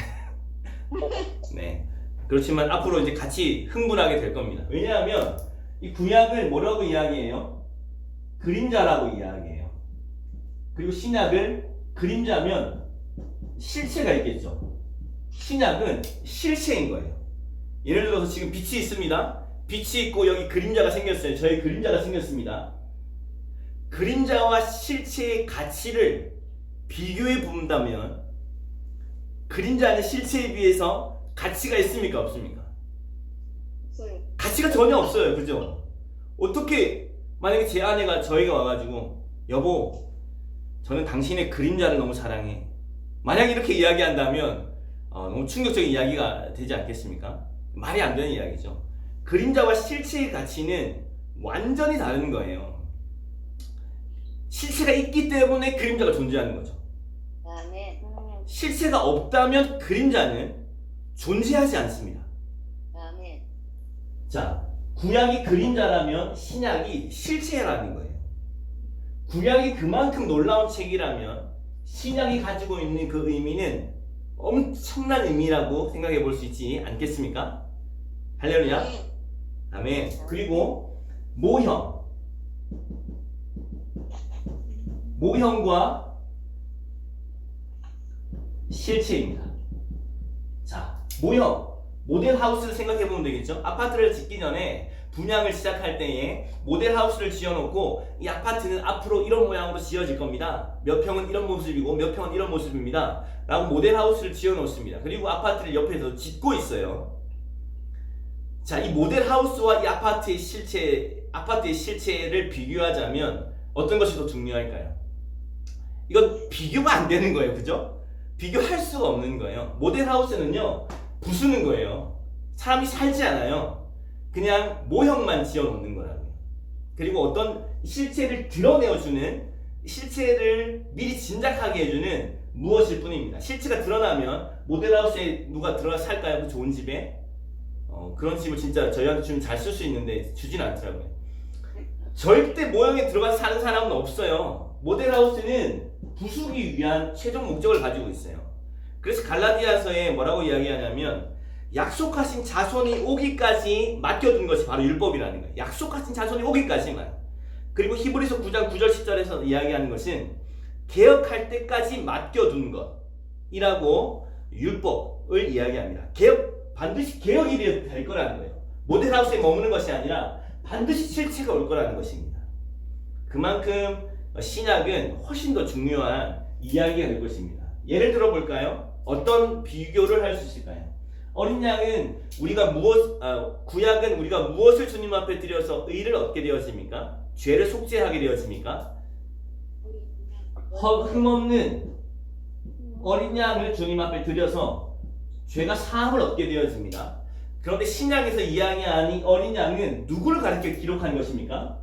네. 그렇지만 앞으로 이제 같이 흥분하게 될 겁니다. 왜냐하면 이 구약을 뭐라고 이야기해요? 그림자라고 이야기해요. 그리고 신약을 그림자면 실체가 있겠죠. 신약은 실체인 거예요. 예를 들어서 지금 빛이 있습니다. 빛이 있고 여기 그림자가 생겼어요. 저희 그림자가 생겼습니다. 그림자와 실체의 가치를 비교해 본다면 그림자는 실체에 비해서 가치가 있습니까? 없습니까? 없어요. 가치가 전혀 없어요. 그죠? 어떻게 만약에 제 아내가 저희가 와가지고 여보 저는 당신의 그림자를 너무 사랑해. 만약 이렇게 이야기한다면 너무 충격적인 이야기가 되지 않겠습니까? 말이 안 되는 이야기죠. 그림자와 실체의 가치는 완전히 다른 거예요. 실체가 있기 때문에 그림자가 존재하는 거죠. 아멘. 실체가 없다면 그림자는 존재하지 않습니다. 아멘. 자, 구약이 그림자라면 신약이 실체라는 거예요. 구약이 그만큼 놀라운 책이라면 신약이 가지고 있는 그 의미는 엄청난 의미라고 생각해 볼 수 있지 않겠습니까? 할렐루야. 아멘. 그리고 모형과 실체입니다. 자, 모델 하우스를 생각해 보면 되겠죠? 아파트를 짓기 전에 분양을 시작할 때에 모델 하우스를 지어놓고 이 아파트는 앞으로 이런 모양으로 지어질 겁니다. 몇 평은 이런 모습이고 몇 평은 이런 모습입니다. 라고 모델 하우스를 지어놓습니다. 그리고 아파트를 옆에서 짓고 있어요. 자, 이 모델 하우스와 이 아파트의 실체를 비교하자면 어떤 것이 더 중요할까요? 이건 비교가 안 되는 거예요. 그죠? 비교할 수가 없는 거예요. 모델 하우스는요, 부수는 거예요. 사람이 살지 않아요. 그냥 모형만 지어 놓는 거라고요. 그리고 어떤 실체를 드러내어주는, 실체를 미리 짐작하게 해주는 무엇일 뿐입니다. 실체가 드러나면 모델 하우스에 누가 들어가 살까요? 그 좋은 집에? 그런 집을 진짜 저희한테 주면 잘 쓸 수 있는데 주진 않더라고요. 절대 모형에 들어가서 사는 사람은 없어요. 모델 하우스는 부수기 위한 최종 목적을 가지고 있어요. 그래서 갈라디아서에 뭐라고 이야기하냐면 약속하신 자손이 오기까지 맡겨둔 것이 바로 율법이라는 거예요. 약속하신 자손이 오기까지만. 그리고 히브리서 9장 9절 10절에서 이야기하는 것은 개혁할 때까지 맡겨둔 것이라고 율법을 이야기합니다. 반드시 개혁이 될 거라는 거예요. 모델하우스에 머무는 것이 아니라 반드시 실체가 올 거라는 것입니다. 그만큼 신약은 훨씬 더 중요한 이야기가 될 것입니다. 예를 들어 볼까요? 어떤 비교를 할 수 있을까요? 어린 양은 구약은 우리가 무엇을 주님 앞에 드려서 의를 얻게 되어집니까? 죄를 속죄하게 되어집니까? 흠없는 어린 양을 주님 앞에 드려서 죄가 사함을 얻게 되어집니다. 그런데 신약에서 이야기하는 어린 양은 누구를 가리켜 기록하는 것입니까?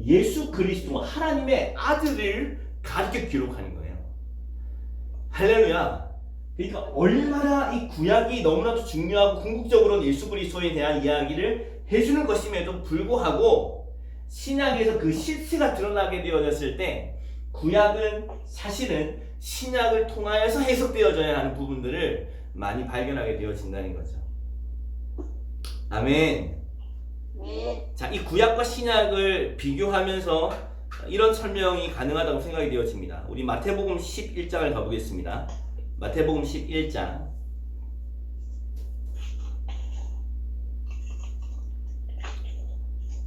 예수 그리스도 하나님의 아들을 가리켜 기록하는 거예요. 할렐루야. 그러니까 얼마나 이 구약이 너무나도 중요하고 궁극적으로는 예수 그리스도에 대한 이야기를 해주는 것임에도 불구하고 신약에서 그 실체가 드러나게 되어졌을 때 구약은 사실은 신약을 통하여서 해석되어져야 하는 부분들을 많이 발견하게 되어진다는 거죠. 아멘. 자, 이 구약과 신약을 비교하면서 이런 설명이 가능하다고 생각이 되어집니다. 우리 마태복음 11장을 가보겠습니다. 마태복음 11장.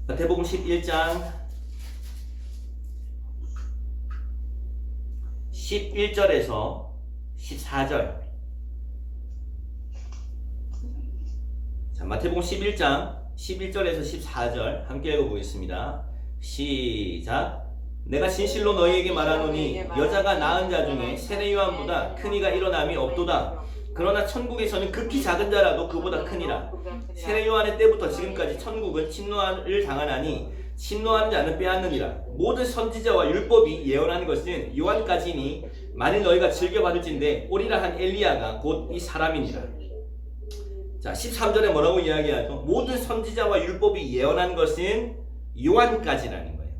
마태복음 11장 11절에서 14절. 자, 마태복음 11장 11절에서 14절 함께 읽어보겠습니다. 시작. 내가 진실로 너희에게 말하노니 여자가 낳은 자 중에 세례 요한보다 큰 이가 일어남이 없도다. 그러나 천국에서는 극히 작은 자라도 그보다 크니라. 세례 요한의 때부터 지금까지 천국은 침노를 당하나니 침노하는 자는 빼앗느니라. 모든 선지자와 율법이 예언하는 것은 요한까지니 만일 너희가 즐겨받을진대 오리라 한 엘리야가 곧 이 사람이니라. 자, 13절에 뭐라고 이야기하죠? 모든 선지자와 율법이 예언한 것은 요한까지라는 거예요.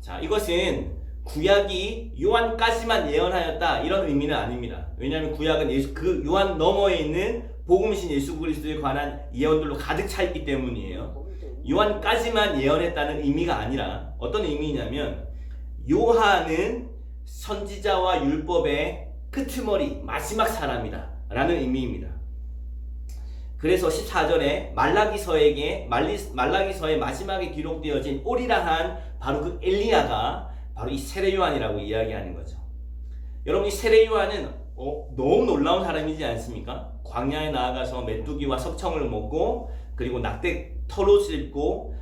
자, 이것은 구약이 요한까지만 예언하였다 이런 의미는 아닙니다. 왜냐하면 구약은 그 요한 너머에 있는 복음이신 예수 그리스도에 관한 예언들로 가득 차 있기 때문이에요. 요한까지만 예언했다는 의미가 아니라 어떤 의미냐면 요한은 선지자와 율법의 끄트머리 마지막 사람이다 라는 의미입니다. 그래서 14절에 말라기서의 마지막에 기록되어진 오리라한 바로 그 엘리야가 바로 이 세례 요한이라고 이야기하는 거죠. 여러분, 이 세례 요한은 너무 놀라운 사람이지 않습니까? 광야에 나아가서 메뚜기와 석청을 먹고 그리고 낙대 털옷을 입고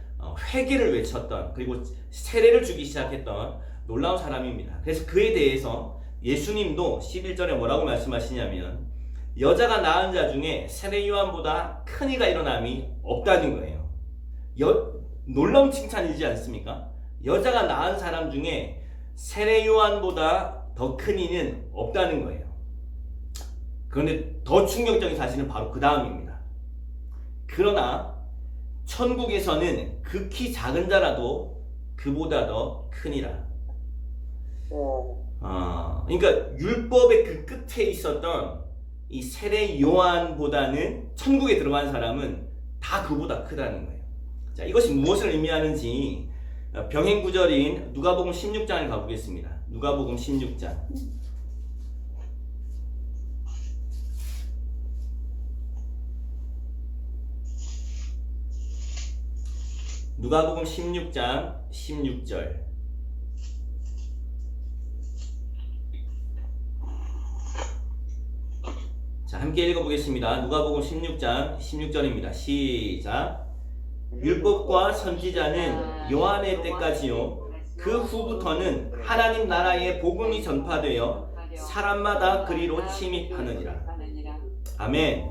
회개를 외쳤던, 그리고 세례를 주기 시작했던 놀라운 사람입니다. 그래서 그에 대해서 예수님도 11절에 뭐라고 말씀하시냐면 여자가 낳은 자 중에 세례 요한보다 큰 이가 일어남이 없다는 거예요. 놀라운 칭찬이지 않습니까? 여자가 낳은 사람 중에 세례 요한보다 더 큰 이는 없다는 거예요. 그런데 더 충격적인 사실은 바로 그 다음입니다. 그러나 천국에서는 극히 작은 자라도 그보다 더 크니라. 그러니까 율법의 그 끝에 있었던 이 세례 요한보다는 천국에 들어간 사람은 다 그보다 크다는 거예요. 자, 이것이 무엇을 의미하는지 병행 구절인 누가복음 16장을 가보겠습니다. 누가복음 16장. 누가복음 16장 16절. 자, 함께 읽어보겠습니다. 누가복음 16장 16절입니다. 시작. 율법과 선지자는 요한의 때까지요, 그 후부터는 하나님 나라의 복음이 전파되어 사람마다 그리로 침입하느니라. 아멘.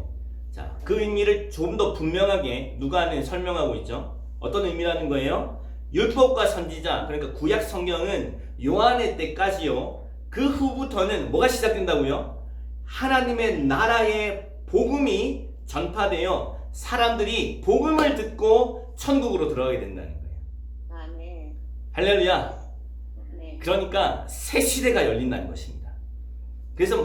자, 그 의미를 좀 더 분명하게 누가는 설명하고 있죠. 어떤 의미라는 거예요? 율법과 선지자, 그러니까 구약 성경은 요한의 때까지요, 그 후부터는 뭐가 시작된다고요? 하나님의 나라의 복음이 전파되어 사람들이 복음을 듣고 천국으로 들어가게 된다는 거예요. 아멘. 할렐루야. 네. 그러니까 새 시대가 열린다는 것입니다. 그래서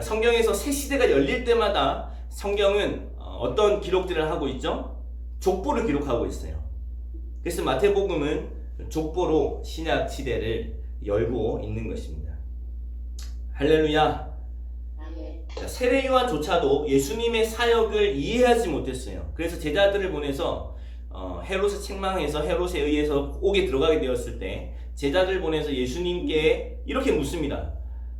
성경에서 새 시대가 열릴 때마다 성경은 어떤 기록들을 하고 있죠? 족보를 기록하고 있어요. 그래서 마태복음은 족보로 신약 시대를 열고 있는 것입니다. 할렐루야. 세례 요한조차도 예수님의 사역을 이해하지 못했어요. 그래서 제자들을 보내서 헤롯을 책망해서 헤롯에 의해서 옥에 들어가게 되었을 때 제자들 보내서 예수님께 이렇게 묻습니다.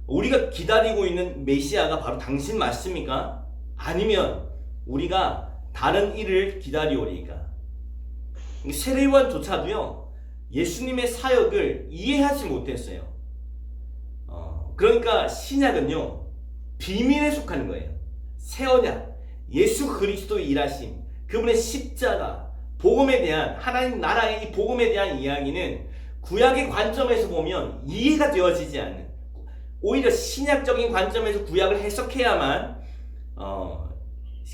우리가 기다리고 있는 메시아가 바로 당신 맞습니까? 아니면 우리가 다른 일을 기다리오리까? 세례 요한조차도요, 예수님의 사역을 이해하지 못했어요. 그러니까 신약은요, 비밀에 속하는 거예요. 새 언약, 예수 그리스도의 일하심, 그분의 십자가, 복음에 대한, 하나님 나라의 이 복음에 대한 이야기는 구약의 관점에서 보면 이해가 되어지지 않는, 오히려 신약적인 관점에서 구약을 해석해야만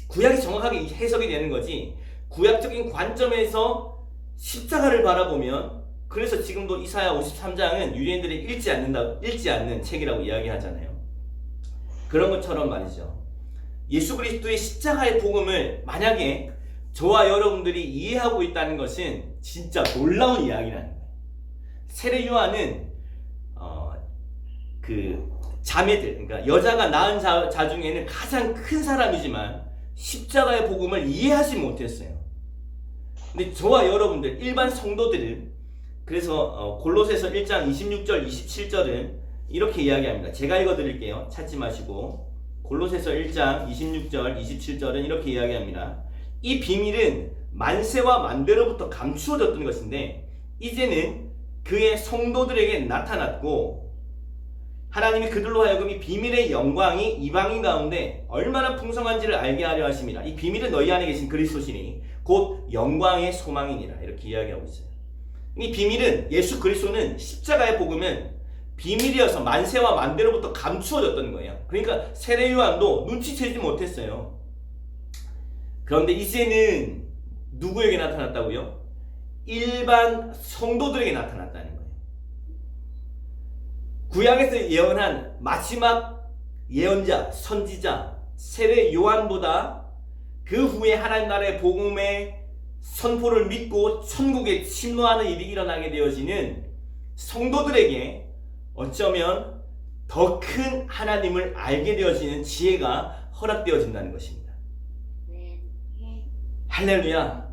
구약이 정확하게 해석이 되는 거지, 구약적인 관점에서 십자가를 바라보면, 그래서 지금도 이사야 53장은 유대인들이 읽지 않는 책이라고 이야기하잖아요. 그런 것처럼 말이죠. 예수 그리스도의 십자가의 복음을 만약에 저와 여러분들이 이해하고 있다는 것은 진짜 놀라운 이야기라는 거예요. 세례 요한은 그 자매들, 그러니까 여자가 낳은 자 중에는 가장 큰 사람이지만 십자가의 복음을 이해하지 못했어요. 근데 저와 여러분들 일반 성도들은, 그래서 골로새서 1장 26절 27절은 이렇게 이야기합니다. 제가 읽어드릴게요. 찾지 마시고. 골로새서 1장 26절 27절은 이렇게 이야기합니다. 이 비밀은 만세와 만대로부터 감추어졌던 것인데 이제는 그의 성도들에게 나타났고, 하나님이 그들로 하여금 이 비밀의 영광이 이방인 가운데 얼마나 풍성한지를 알게 하려 하심이라. 이 비밀은 너희 안에 계신 그리스도시니 곧 영광의 소망이니라. 이렇게 이야기하고 있어요. 이 비밀은, 예수 그리스도는, 십자가의 복음은 비밀이어서 만세와 만대로부터 감추어졌던 거예요. 그러니까 세례 요한도 눈치채지 못했어요. 그런데 이제는 누구에게 나타났다고요? 일반 성도들에게 나타났다는 거예요. 구약에서 예언한 마지막 예언자, 선지자, 세례 요한보다 그 후에 하나님 나라의 복음의 선포를 믿고 천국에 침노하는 일이 일어나게 되어지는 성도들에게 어쩌면 더 큰 하나님을 알게 되어지는 지혜가 허락되어진다는 것입니다. 네. 할렐루야.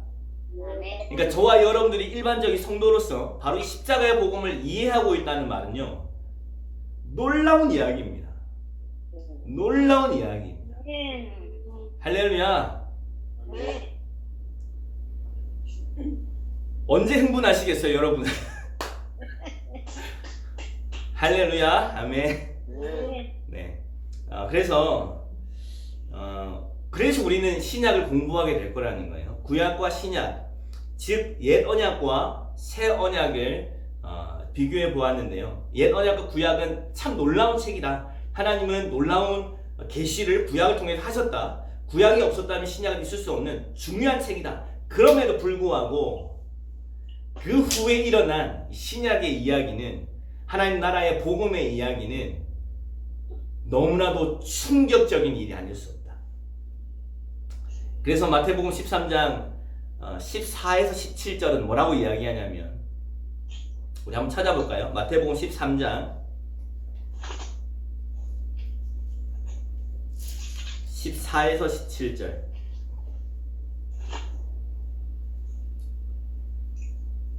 아멘. 그러니까 저와 여러분들이 일반적인 성도로서 바로 이 십자가의 복음을 이해하고 있다는 말은요, 놀라운 이야기입니다. 놀라운 이야기입니다. 할렐루야. 네. 언제 흥분하시겠어요, 여러분? 할렐루야. 아멘. 네. 그래서 우리는 신약을 공부하게 될 거라는 거예요. 구약과 신약, 즉 옛 언약과 새 언약을 비교해 보았는데요. 옛 언약과 구약은 참 놀라운 책이다. 하나님은 놀라운 계시를 구약을 통해서 하셨다. 구약이 없었다면 신약은 있을 수 없는 중요한 책이다. 그럼에도 불구하고 그 후에 일어난 신약의 이야기는, 하나님 나라의 복음의 이야기는 너무나도 충격적인 일이 아닐 수 없다. 그래서 마태복음 13장 14에서 17절은 뭐라고 이야기하냐면, 우리 한번 찾아볼까요? 마태복음 13장 14에서 17절.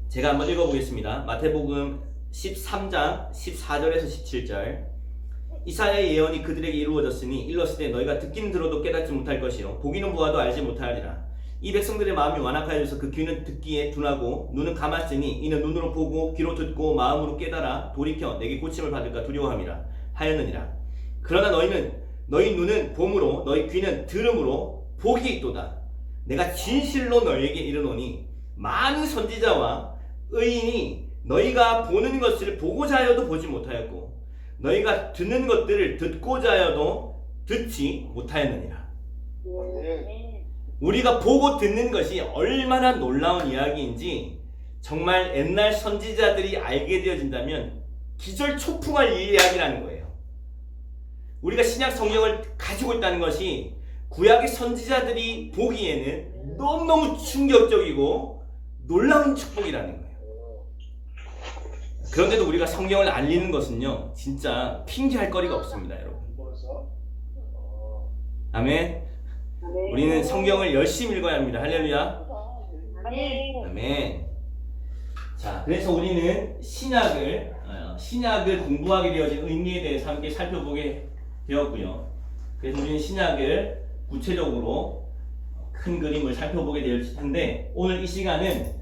제가 한번 읽어보겠습니다. 마태복음 13장 14절에서 17절. 이사야의 예언이 그들에게 이루어졌으니 일렀으되 너희가 듣기는 들어도 깨닫지 못할 것이요 보기는 보아도 알지 못하리라. 이 백성들의 마음이 완악하여져서 그 귀는 듣기에 둔하고 눈은 감았으니 이는 눈으로 보고 귀로 듣고 마음으로 깨달아 돌이켜 내게 고침을 받을까 두려워함이라 하였느니라. 그러나 너희 눈은 봄으로 너희 귀는 들음으로 복이 있도다. 내가 진실로 너희에게 이르노니 많은 선지자와 의인이 너희가 보는 것을 보고자 하여도 보지 못하였고 너희가 듣는 것들을 듣고자 하여도 듣지 못하였느니라. 우리가 보고 듣는 것이 얼마나 놀라운 이야기인지 정말 옛날 선지자들이 알게 되어진다면 기절초풍할 이야기라는 거예요. 우리가 신약 성경을 가지고 있다는 것이 구약의 선지자들이 보기에는 너무너무 충격적이고 놀라운 축복이라는 거예요. 그런데도 우리가 성경을 알리는 것은요, 진짜 핑계할 거리가 없습니다, 여러분. 아멘. 우리는 성경을 열심히 읽어야 합니다. 할렐루야. 아멘. 자, 그래서 우리는 신약을 공부하게 되어진 의미에 대해서 함께 살펴보게 되었고요. 그래서 우리는 신약을 구체적으로 큰 그림을 살펴보게 될 텐데, 오늘 이 시간은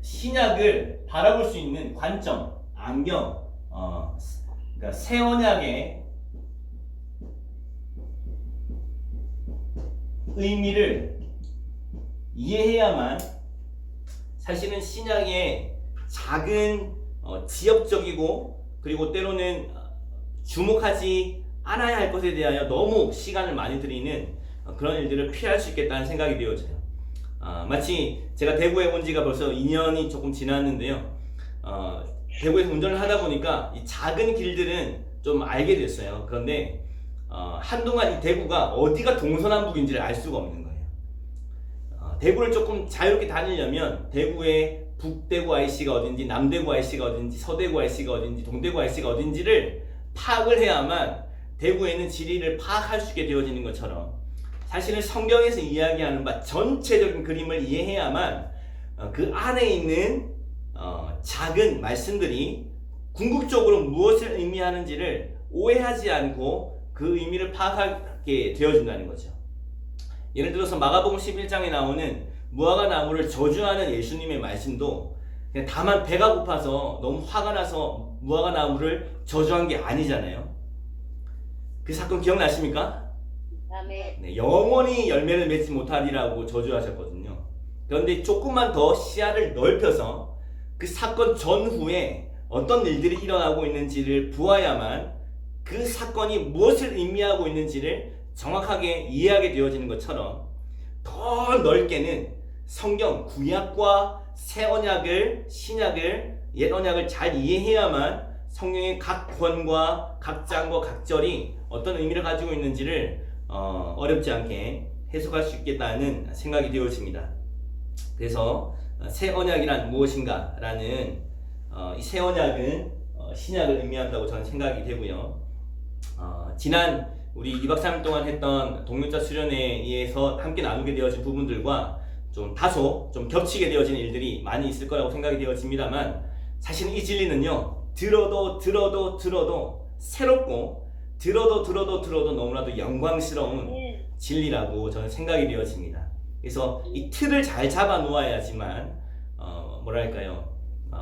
신약을 바라볼 수 있는 관점, 안경, 그러니까 새 언약의 의미를 이해해야만 사실은 신약의 작은 지역적이고 그리고 때로는 주목하지 않아야 할 것에 대하여 너무 시간을 많이 들이는 그런 일들을 피할 수 있겠다는 생각이 되어져요. 마치 제가 대구에 온 지가 벌써 2년이 조금 지났는데요. 대구에서 운전을 하다 보니까 이 작은 길들은 좀 알게 됐어요. 그런데 한동안 이 대구가 어디가 동서남북인지를 알 수가 없는 거예요. 대구를 조금 자유롭게 다니려면 대구의 북대구 IC가 어딘지, 남대구 IC가 어딘지, 서대구 IC가 어딘지, 동대구 IC가 어딘지를 파악을 해야만 대구에는 지리를 파악할 수 있게 되어지는 것처럼, 사실은 성경에서 이야기하는 바 전체적인 그림을 이해해야만 그 안에 있는 작은 말씀들이 궁극적으로 무엇을 의미하는지를 오해하지 않고 그 의미를 파악하게 되어진다는 거죠. 예를 들어서 마가복음 11장에 나오는 무화과 나무를 저주하는 예수님의 말씀도 그냥 다만 배가 고파서 너무 화가 나서 무화과 나무를 저주한 게 아니잖아요. 그 사건 기억나십니까? 네, 영원히 열매를 맺지 못하리라고 저주하셨거든요. 그런데 조금만 더 시야를 넓혀서 그 사건 전후에 어떤 일들이 일어나고 있는지를 보아야만 그 사건이 무엇을 의미하고 있는지를 정확하게 이해하게 되어지는 것처럼, 더 넓게는 성경 구약과 새 언약을, 신약을, 옛 언약을 잘 이해해야만 성경의 각 권과 각 장과 각 절이 어떤 의미를 가지고 있는지를 어렵지 않게 해석할 수 있겠다는 생각이 되어집니다. 그래서 새 언약이란 무엇인가 라는 이 새 언약은 신약을 의미한다고 저는 생각이 되고요. 지난 우리 2박 3일 동안 했던 동료자 수련회에 의해서 함께 나누게 되어진 부분들과 좀 다소 좀 겹치게 되어진 일들이 많이 있을 거라고 생각이 되어집니다만, 사실 이 진리는요, 들어도 새롭고 들어도 너무나도 영광스러운 진리라고 저는 생각이 되어집니다. 그래서 이 틀을 잘 잡아 놓아야지만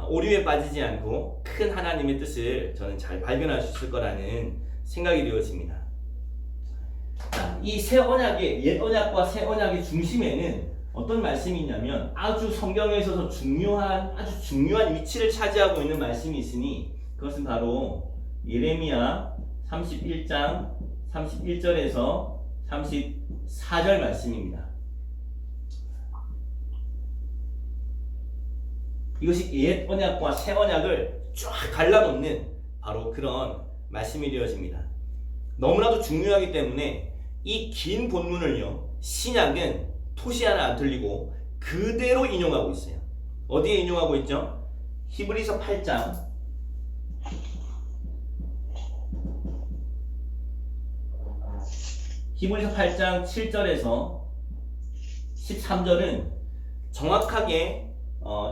오류에 빠지지 않고 큰 하나님의 뜻을 저는 잘 발견할 수 있을 거라는 생각이 되어집니다. 이 새 언약의 옛 언약과 새 언약의 중심에는 어떤 말씀이 있냐면 아주 성경에 있어서 아주 중요한 위치를 차지하고 있는 말씀이 있으니, 그것은 바로 예레미야 31장 31절에서 34절 말씀입니다. 이것이 옛 언약과 새 언약을 쫙 갈라놓는 바로 그런 말씀이 되어집니다. 너무나도 중요하기 때문에 이 긴 본문을요, 신약은 토시 하나 안 틀리고 그대로 인용하고 있어요. 어디에 인용하고 있죠? 히브리서 8장 7절에서 13절은 정확하게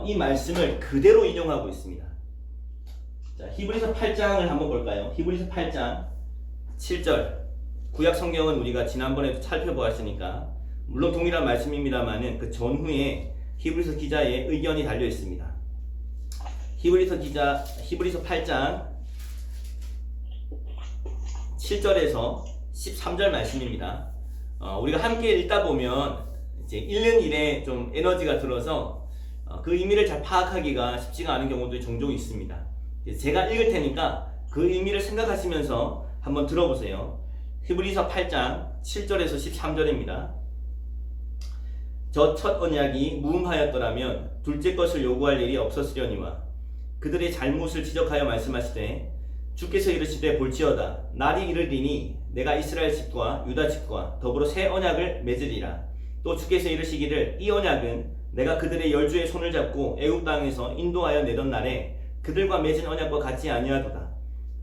이 말씀을 그대로 인용하고 있습니다. 자, 히브리서 8장을 한번 볼까요? 히브리서 8장 7절. 구약 성경은 우리가 지난번에도 살펴보았으니까 물론 동일한 말씀입니다만은 그 전후에 히브리서 기자의 의견이 달려 있습니다. 히브리서 8장 7절에서 13절 말씀입니다. 우리가 함께 읽다 보면 이제 읽는 일에 좀 에너지가 들어서 그 의미를 잘 파악하기가 쉽지가 않은 경우도 종종 있습니다. 제가 읽을 테니까 그 의미를 생각하시면서 한번 들어보세요. 히브리서 8장 7절에서 13절입니다. 저 첫 언약이 무음하였더라면 둘째 것을 요구할 일이 없었으려니와 그들의 잘못을 지적하여 말씀하시되 주께서 이르시되 볼지어다 날이 이르리니 내가 이스라엘 집과 유다 집과 더불어 새 언약을 맺으리라. 또 주께서 이르시기를 이 언약은 내가 그들의 열주의 손을 잡고 애굽 땅에서 인도하여 내던 날에 그들과 맺은 언약과 같지 아니하도다.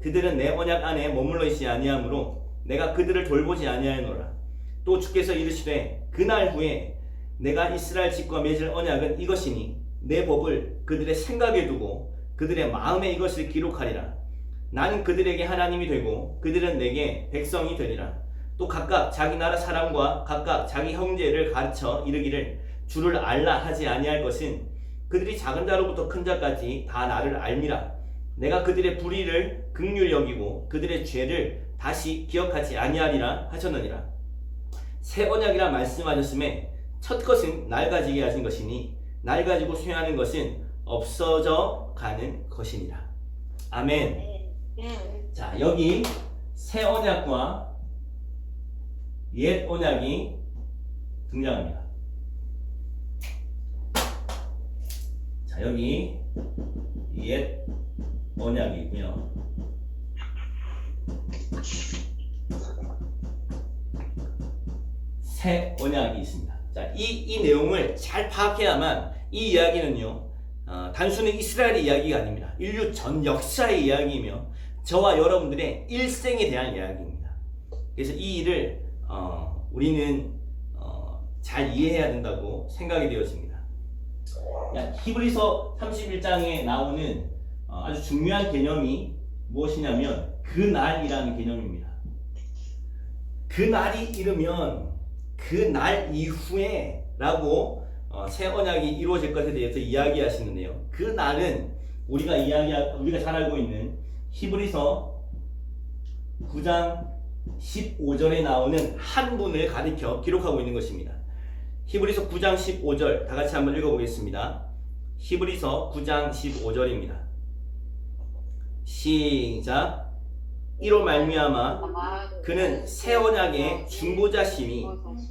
그들은 내 언약 안에 머물러 있지 아니하므로 내가 그들을 돌보지 아니하노라. 또 주께서 이르시되 그날 후에 내가 이스라엘 집과 맺을 언약은 이것이니 내 법을 그들의 생각에 두고 그들의 마음에 이것을 기록하리라. 나는 그들에게 하나님이 되고 그들은 내게 백성이 되리라. 또 각각 자기 나라 사람과 각각 자기 형제를 가르쳐 이르기를 주를 알라 하지 아니할 것은 그들이 작은 자로부터 큰 자까지 다 나를 알미라. 내가 그들의 불의를 긍휼히 여기고 그들의 죄를 다시 기억하지 아니하리라 하셨느니라. 새 언약이라 말씀하셨음에 첫 것은 날 가지게 하신 것이니 날 가지고 수행하는 것은 없어져 가는 것이니라. 아멘. 자, 여기 새 언약과 옛 언약이 등장합니다. 자, 여기 옛 언약이 있고요. 새 언약이 있습니다. 자, 이 내용을 잘 파악해야만 이 이야기는요, 단순히 이스라엘의 이야기가 아닙니다. 인류 전 역사의 이야기이며 저와 여러분들의 일생에 대한 이야기입니다. 그래서 이 일을 우리는 잘 이해해야 된다고 생각이 되어집니다. 히브리서 31장에 나오는 아주 중요한 개념이 무엇이냐면 그날이라는 개념입니다. 그날이 이르면 그 날 이후에 라고 새 언약이 이루어질 것에 대해서 이야기하시는데요. 그 날은 우리가 잘 알고 있는 히브리서 9장 15절에 나오는 한 분을 가리켜 기록하고 있는 것입니다. 히브리서 9장 15절 다 같이 한번 읽어보겠습니다. 히브리서 9장 15절입니다. 시작. 이로 말미암아 그는 새 언약의 중보자심이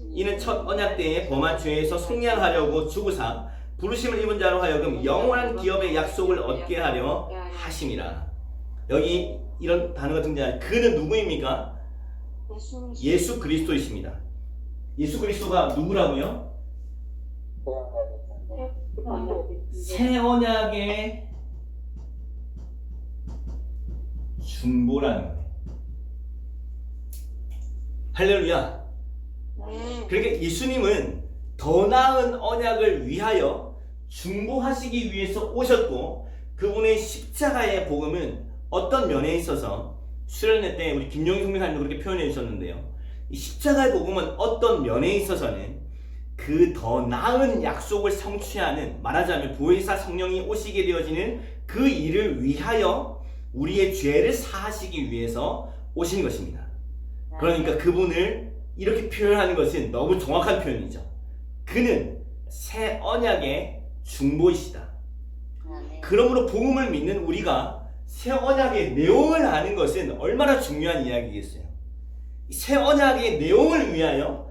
이는 첫 언약 때에 범한 죄에서 속량하려고 죽으사 부르심을 입은 자로 하여금 영원한 기업의 약속을 얻게 하려 하심이라. 여기 이런 단어가 등장하는 그는 누구입니까? 예수 그리스도이십니다. 예수 그리스도가 누구라고요? 새 언약의 중보라는 거예요. 할렐루야. 그러니까 예수님은 더 나은 언약을 위하여 중보하시기 위해서 오셨고, 그분의 십자가의 복음은 어떤 면에 있어서 수련회 때 우리 김용희 선교사님도 그렇게 표현해 주셨는데요. 이 십자가의 복음은 어떤 면에 있어서는 그 더 나은 약속을 성취하는, 말하자면 보혜사 성령이 오시게 되어지는 그 일을 위하여 우리의 죄를 사하시기 위해서 오신 것입니다. 그러니까 그분을 이렇게 표현하는 것은 너무 정확한 표현이죠. 그는 새 언약의 중보이시다. 그러므로 복음을 믿는 우리가 새 언약의 내용을 아는 것은 얼마나 중요한 이야기겠어요. 새 언약의 내용을 위하여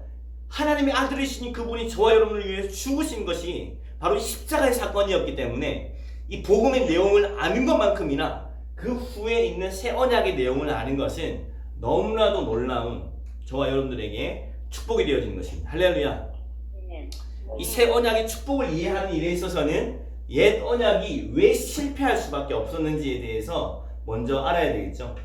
하나님의 아들이신 그분이 저와 여러분을 위해 죽으신 것이 바로 십자가의 사건이었기 때문에 이 복음의 내용을 아는 것만큼이나 그 후에 있는 새 언약의 내용을 아는 것은 너무나도 놀라운 저와 여러분들에게 축복이 되어지는 것입니다. 할렐루야. 이 새 언약의 축복을 이해하는 일에 있어서는 옛 언약이 왜 실패할 수밖에 없었는지에 대해서 먼저 알아야 되겠죠.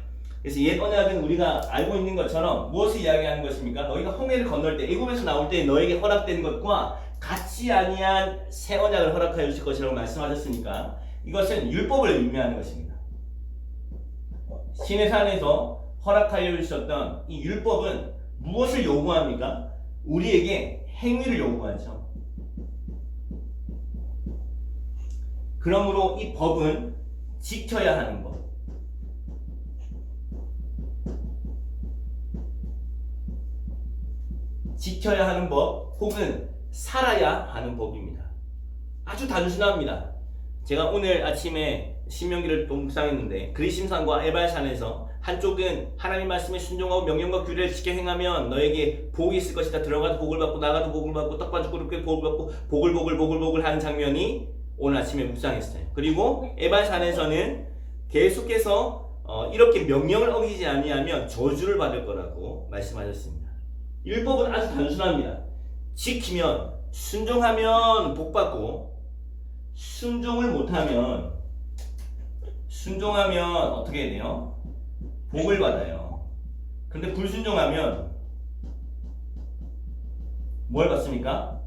그래서 옛 언약은 우리가 알고 있는 것처럼 무엇을 이야기하는 것입니까? 너희가 홍해를 건널 때, 애굽에서 나올 때 너에게 허락된 것과 같지 아니한 새 언약을 허락하여 주실 것이라고 말씀하셨으니까 이것은 율법을 의미하는 것입니다. 시내산에서 허락하여 주셨던 이 율법은 무엇을 요구합니까? 우리에게 행위를 요구하죠. 그러므로 이 법은 지켜야 하는 법, 지켜야 하는 법 혹은 살아야 하는 법입니다. 아주 단순합니다. 제가 오늘 아침에 신명기를 또 묵상했는데 그리심산과 에발산에서 한쪽은 하나님 말씀에 순종하고 명령과 규례를 지켜 행하면 너에게 복이 있을 것이다. 들어가도 복을 받고 나가도 복을 받고 떡반죽 그릇 복을 받고 복을 하는 장면이 오늘 아침에 묵상했어요. 그리고 에발산에서는 계속해서 이렇게 명령을 어기지 아니하면 저주를 받을 거라고 말씀하셨습니다. 율법은 아주 단순합니다. 지키면, 순종하면 복받고, 순종을 못하면, 순종하면 어떻게 돼요? 복을 받아요. 그런데 불순종하면 뭘 받습니까?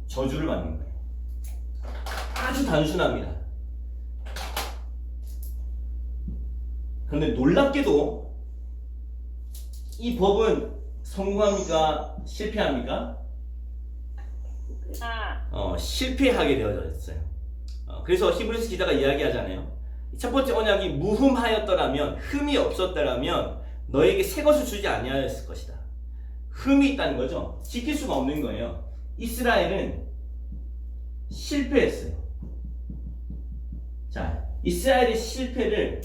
저주를 받는 거예요. 아주 단순합니다. 그런데 놀랍게도 이 법은 성공합니까? 실패합니까? 실패하게 되어졌어요. 그래서 히브리서 기자가 이야기하잖아요. 첫 번째 언약이 무흠하였더라면, 흠이 없었더라면 너에게 새 것을 주지 아니하였을 것이다. 흠이 있다는 거죠. 지킬 수가 없는 거예요. 이스라엘은 실패했어요. 자, 이스라엘의 실패를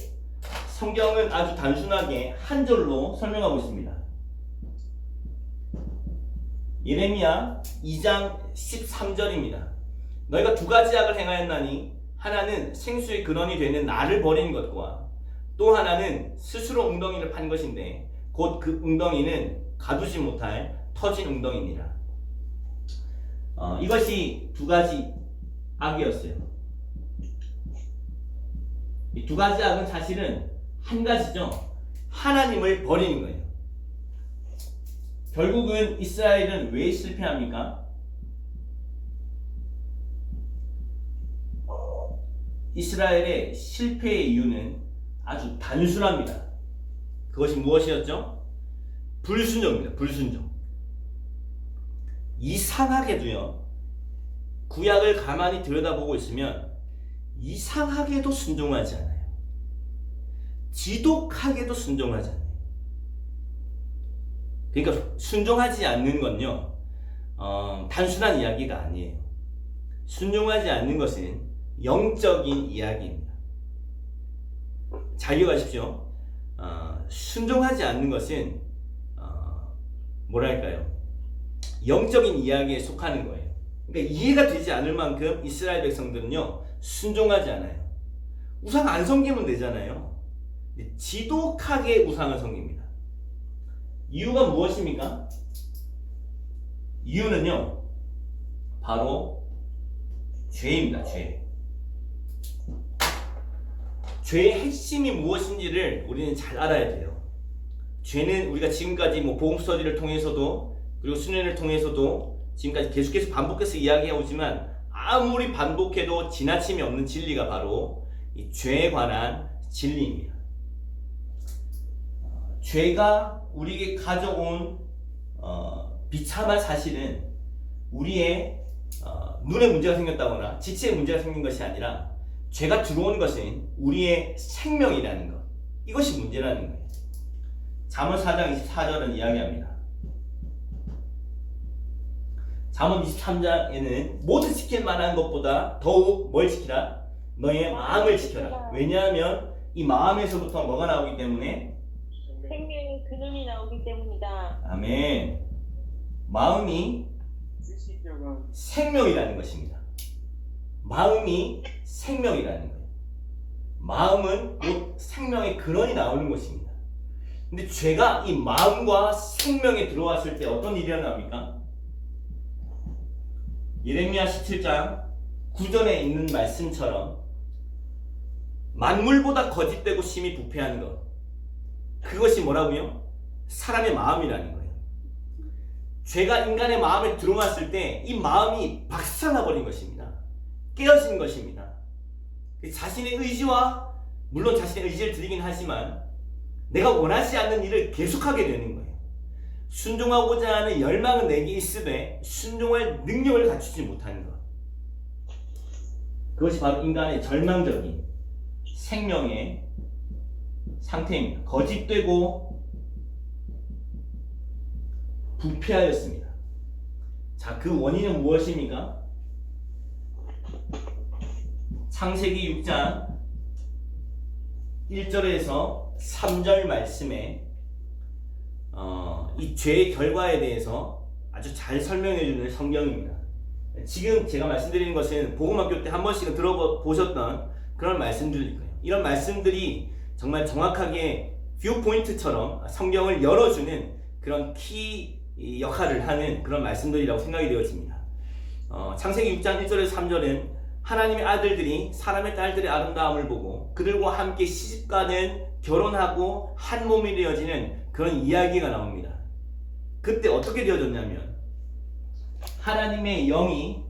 성경은 아주 단순하게 한 절로 설명하고 있습니다. 예레미야 2장 13절입니다. 너희가 두 가지 악을 행하였나니 하나는 생수의 근원이 되는 나를 버리는 것과 또 하나는 스스로 웅덩이를 판 것인데 곧 그 웅덩이는 가두지 못할 터진 웅덩이니라. 이것이 두 가지 악이었어요. 이 두 가지 악은 사실은 한 가지죠. 하나님을 버리는 거예요. 결국은 이스라엘은 왜 실패합니까? 이스라엘의 실패의 이유는 아주 단순합니다. 그것이 무엇이었죠? 불순종입니다. 불순종. 이상하게도요, 구약을 가만히 들여다보고 있으면 이상하게도 순종하지 않아요. 지독하게도 순종하지 않아요. 그러니까 순종하지 않는 건요, 단순한 이야기가 아니에요. 순종하지 않는 것은 영적인 이야기입니다. 잘 기억하십시오. 순종하지 않는 것은 뭐랄까요? 영적인 이야기에 속하는 거예요. 그러니까 이해가 되지 않을 만큼 이스라엘 백성들은요, 순종하지 않아요. 우상 안 섬기면 되잖아요. 지독하게 우상을 섬깁니다. 이유가 무엇입니까? 이유는요, 바로 죄입니다. 죄의 핵심이 무엇인지를 우리는 잘 알아야 돼요. 죄는 우리가 지금까지 복음 스터디를 통해서도 그리고 수련을 통해서도 지금까지 계속해서 반복해서 이야기해 오지만 아무리 반복해도 지나침이 없는 진리가 바로 이 죄에 관한 진리입니다. 죄가 우리에게 가져온 비참한 사실은 우리의 눈에 문제가 생겼다거나 지체에 문제가 생긴 것이 아니라 죄가 들어온 것은 우리의 생명이라는 것, 이것이 문제라는 거예요. 잠언 4장 24절은 이야기합니다. 잠언 23장에는 모든 지킬 만한 것보다 더욱 뭘 지키라? 너의 마음을 지켜라. 왜냐하면 이 마음에서부터 뭐가 나오기 때문에? 생명의 근원이 나오기 때문이다. 아멘. 마음이 생명이라는 것입니다. 마음이 생명이라는 거예요. 마음은 곧 생명의 근원이 나오는 것입니다. 근데 죄가 이 마음과 생명에 들어왔을 때 어떤 일이 일어납니까? 예레미야 17장 9절에 있는 말씀처럼 만물보다 거짓되고 심히 부패한 것, 그것이 뭐라고요? 사람의 마음이라는 거예요. 죄가 인간의 마음에 들어왔을 때 이 마음이 박살나버린 것입니다. 깨어진 것입니다. 자신의 의지와, 물론 자신의 의지를 드리긴 하지만 내가 원하지 않는 일을 계속하게 되는 거예요. 순종하고자 하는 열망은 내게 있으되 순종할 능력을 갖추지 못하는 것, 그것이 바로 인간의 절망적인 생명의 상태입니다. 거짓되고 부패하였습니다. 자, 그 원인은 무엇입니까? 창세기 6장 1절에서 3절 말씀에 이 죄의 결과에 대해서 아주 잘 설명해 주는 성경입니다. 지금 제가 말씀드리는 것은 복음학교 때 한 번씩은 들어보셨던 그런 말씀들일 거예요. 이런 말씀들이 정말 정확하게 뷰 포인트처럼 성경을 열어주는 그런 키 역할을 하는 그런 말씀들이라고 생각이 되어집니다. 창세기 6장 1절에서 3절은 하나님의 아들들이 사람의 딸들의 아름다움을 보고 그들과 함께 시집가는, 결혼하고 한 몸이 되어지는 그런 이야기가 나옵니다. 그때 어떻게 되어졌냐면 하나님의 영이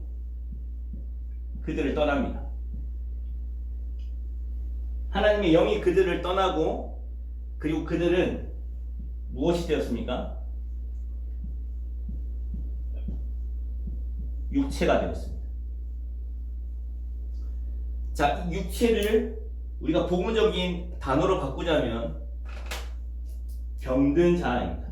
그들을 떠납니다. 하나님의 영이 그들을 떠나고, 그리고 그들은 무엇이 되었습니까? 육체가 되었습니다. 자, 육체를 우리가 복음적인 단어로 바꾸자면 병든 자입니다.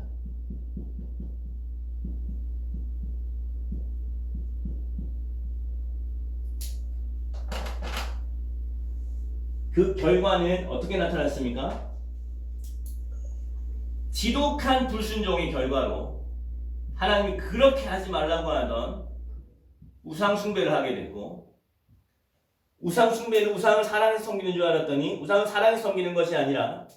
그 결과는 어떻게 나타났습니까? 지독한 불순종의 결과로 하나님이 그렇게 하지 말라고 하던 우상 숭배를 하게 됐고, 우상 숭배는 우상을 사랑해서 섬기는 줄 알았더니 우상을 사랑해서 섬기는 것이 아니라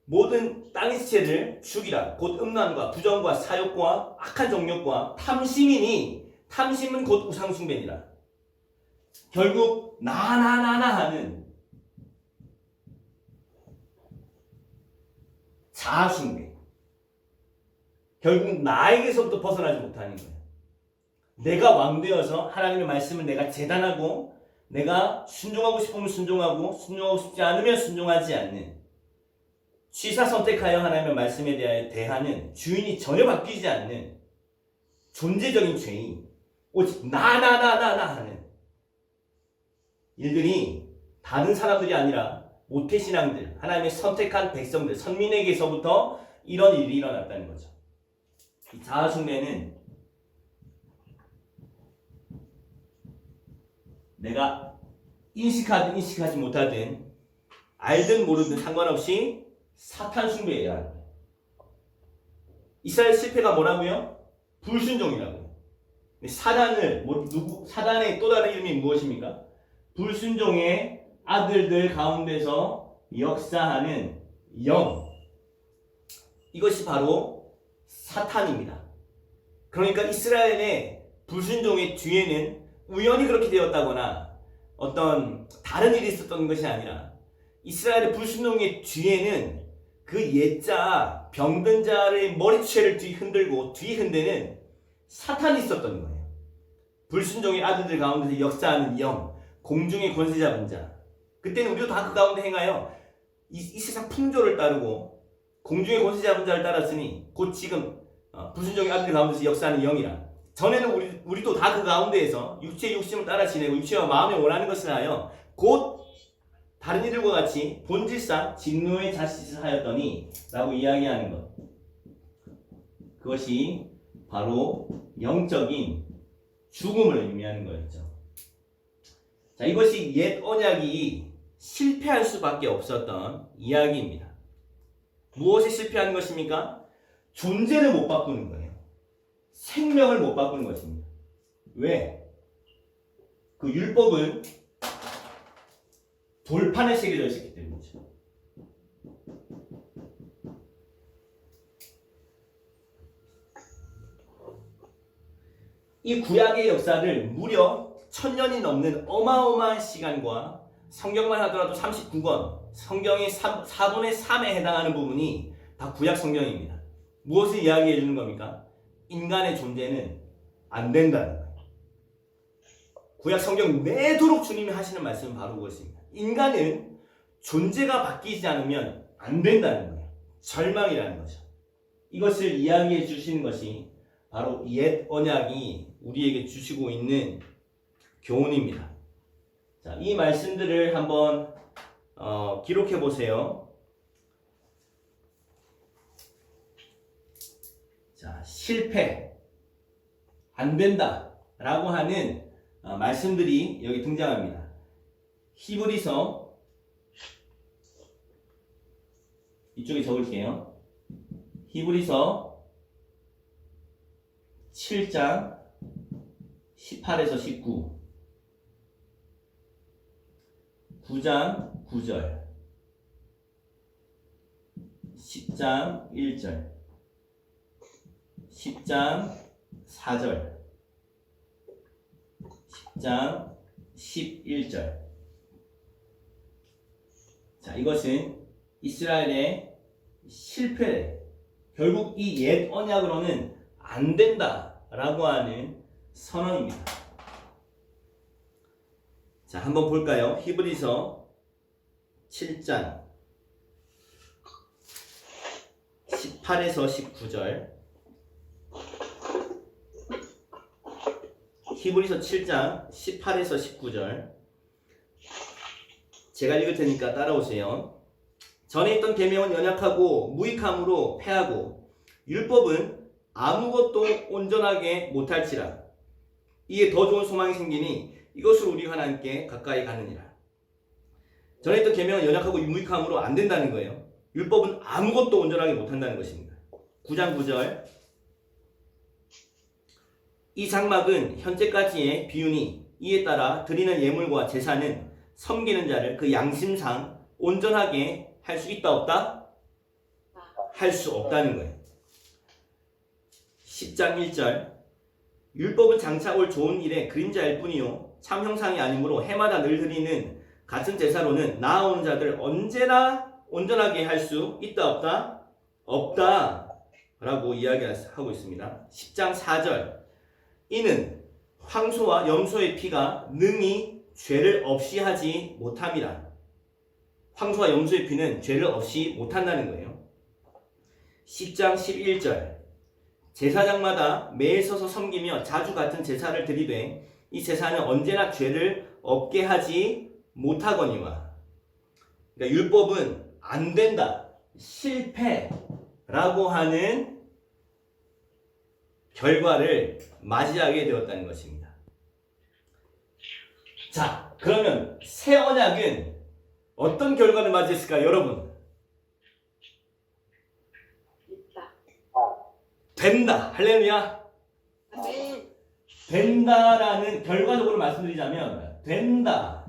모든 땅의 지체를 죽이라, 곧 음란과 부정과 사욕과 악한 정욕과 탐심이니 탐심은 곧 우상 숭배니라. 결국 나나나나 하는 자아 숭배, 결국 나에게서부터 벗어나지 못하는 거예요. 내가 왕되어서 하나님의 말씀을 내가 재단하고, 내가 순종하고 싶으면 순종하고, 순종하고 싶지 않으면 순종하지 않는, 취사 선택하여 하나님의 말씀에 대하는 주인이 전혀 바뀌지 않는 존재적인 죄인, 오직 나나나나나 하는 일들이 다른 사람들이 아니라 모태신앙들, 하나님의 선택한 백성들, 선민에게서부터 이런 일이 일어났다는 거죠. 이 자아숭배는 내가 인식하든 인식하지 못하든, 알든 모르든 상관없이 사탄 숭배해야 하는 거예요. 이스라엘 실패가 뭐라고요? 불순종이라고요. 사단의 또 다른 이름이 무엇입니까? 불순종의 아들들 가운데서 역사하는 영. 이것이 바로 사탄입니다. 그러니까 이스라엘의 불순종의 뒤에는 우연히 그렇게 되었다거나 어떤 다른 일이 있었던 것이 아니라 이스라엘의 불순종의 뒤에는 그 옛자 병든 자의 머리채를 뒤흔들고 뒤흔드는 사탄이 있었던 거예요. 불순종의 아들들 가운데서 역사하는 영, 공중의 권세 잡은 자. 그때는 우리도 다 그 가운데 행하여 이 세상 풍조를 따르고 공중의 권세 잡은 자를 따랐으니 곧 지금 불순종의 아들들 가운데서 역사하는 영이라. 전에는 우리도 다 그 가운데에서 육체의 욕심을 따라 지내고 육체와 마음에 원하는 것을 하여 곧 다른 이들과 같이 본질상 진노의 자식을 하였더니 라고 이야기하는 것. 그것이 바로 영적인 죽음을 의미하는 거였죠. 자, 이것이 옛 언약이 실패할 수밖에 없었던 이야기입니다. 무엇에 실패하는 것입니까? 존재를 못 바꾸는 거예요. 생명을 못 바꾸는 것입니다. 왜? 그 율법은 돌판에 새겨져 있었기 때문이죠. 이 구약의 역사를 무려 1000년이 넘는 어마어마한 시간과 성경만 하더라도 39권, 성경의 4분의 3에 해당하는 부분이 다 구약 성경입니다. 무엇을 이야기해 주는 겁니까? 인간의 존재는 안 된다는 거예요. 구약 성경 내도록 주님이 하시는 말씀은 바로 그것입니다. 인간은 존재가 바뀌지 않으면 안 된다는 거예요. 절망이라는 거죠. 이것을 이야기해 주시는 것이 바로 옛 언약이 우리에게 주시고 있는 교훈입니다. 자, 이 말씀들을 한번 기록해 보세요. 자, 실패, 안 된다 라고 하는 말씀들이 여기 등장합니다. 히브리서 이쪽에 적을게요. 히브리서 7장 18에서 19, 9장 9절, 10장 1절, 10장 4절, 10장 11절. 자, 이것은 이스라엘의 실패, 결국 이 옛 언약으로는 안 된다라고 하는 선언입니다. 자, 한번 볼까요? 히브리서 7장 18에서 19절. 히브리서 7장 18에서 19절. 제가 읽을 테니까 따라오세요. 전에 있던 계명은 연약하고 무익함으로 패하고 율법은 아무것도 온전하게 못할지라. 이에 더 좋은 소망이 생기니 이것으로 우리 하나님께 가까이 가느니라. 전에 있던 계명은 연약하고 무익함으로 안 된다는 거예요. 율법은 아무것도 온전하게 못한다는 것입니다. 9장 9절. 이 장막은 현재까지의 비유니 이에 따라 드리는 예물과 제사는 섬기는 자를 그 양심상 온전하게 할 수 있다 없다? 할 수 없다는 거예요. 10장 1절. 율법은 장차 올 좋은 일의 그림자일 뿐이요 참 형상이 아니므로 해마다 늘 드리는 같은 제사로는 나아오는 자들 언제나 온전하게 할 수 있다 없다? 없다 라고 이야기하고 있습니다. 10장 4절. 이는 황소와 염소의 피가 능히 죄를 없이 하지 못함이라. 황소와 염소의 피는 죄를 없이 못한다는 거예요. 10장 11절. 제사장마다 매일 서서 섬기며 자주 같은 제사를 드리되 이 제사는 언제나 죄를 없게 하지 못하거니와. 그러니까 율법은 안 된다, 실패라고 하는 결과를 맞이하게 되었다는 것입니다. 자, 그러면 새 언약은 어떤 결과를 맞이했을까요, 여러분? 된다. 할렐루야. 아멘. 된다라는 결과적으로 말씀드리자면 된다.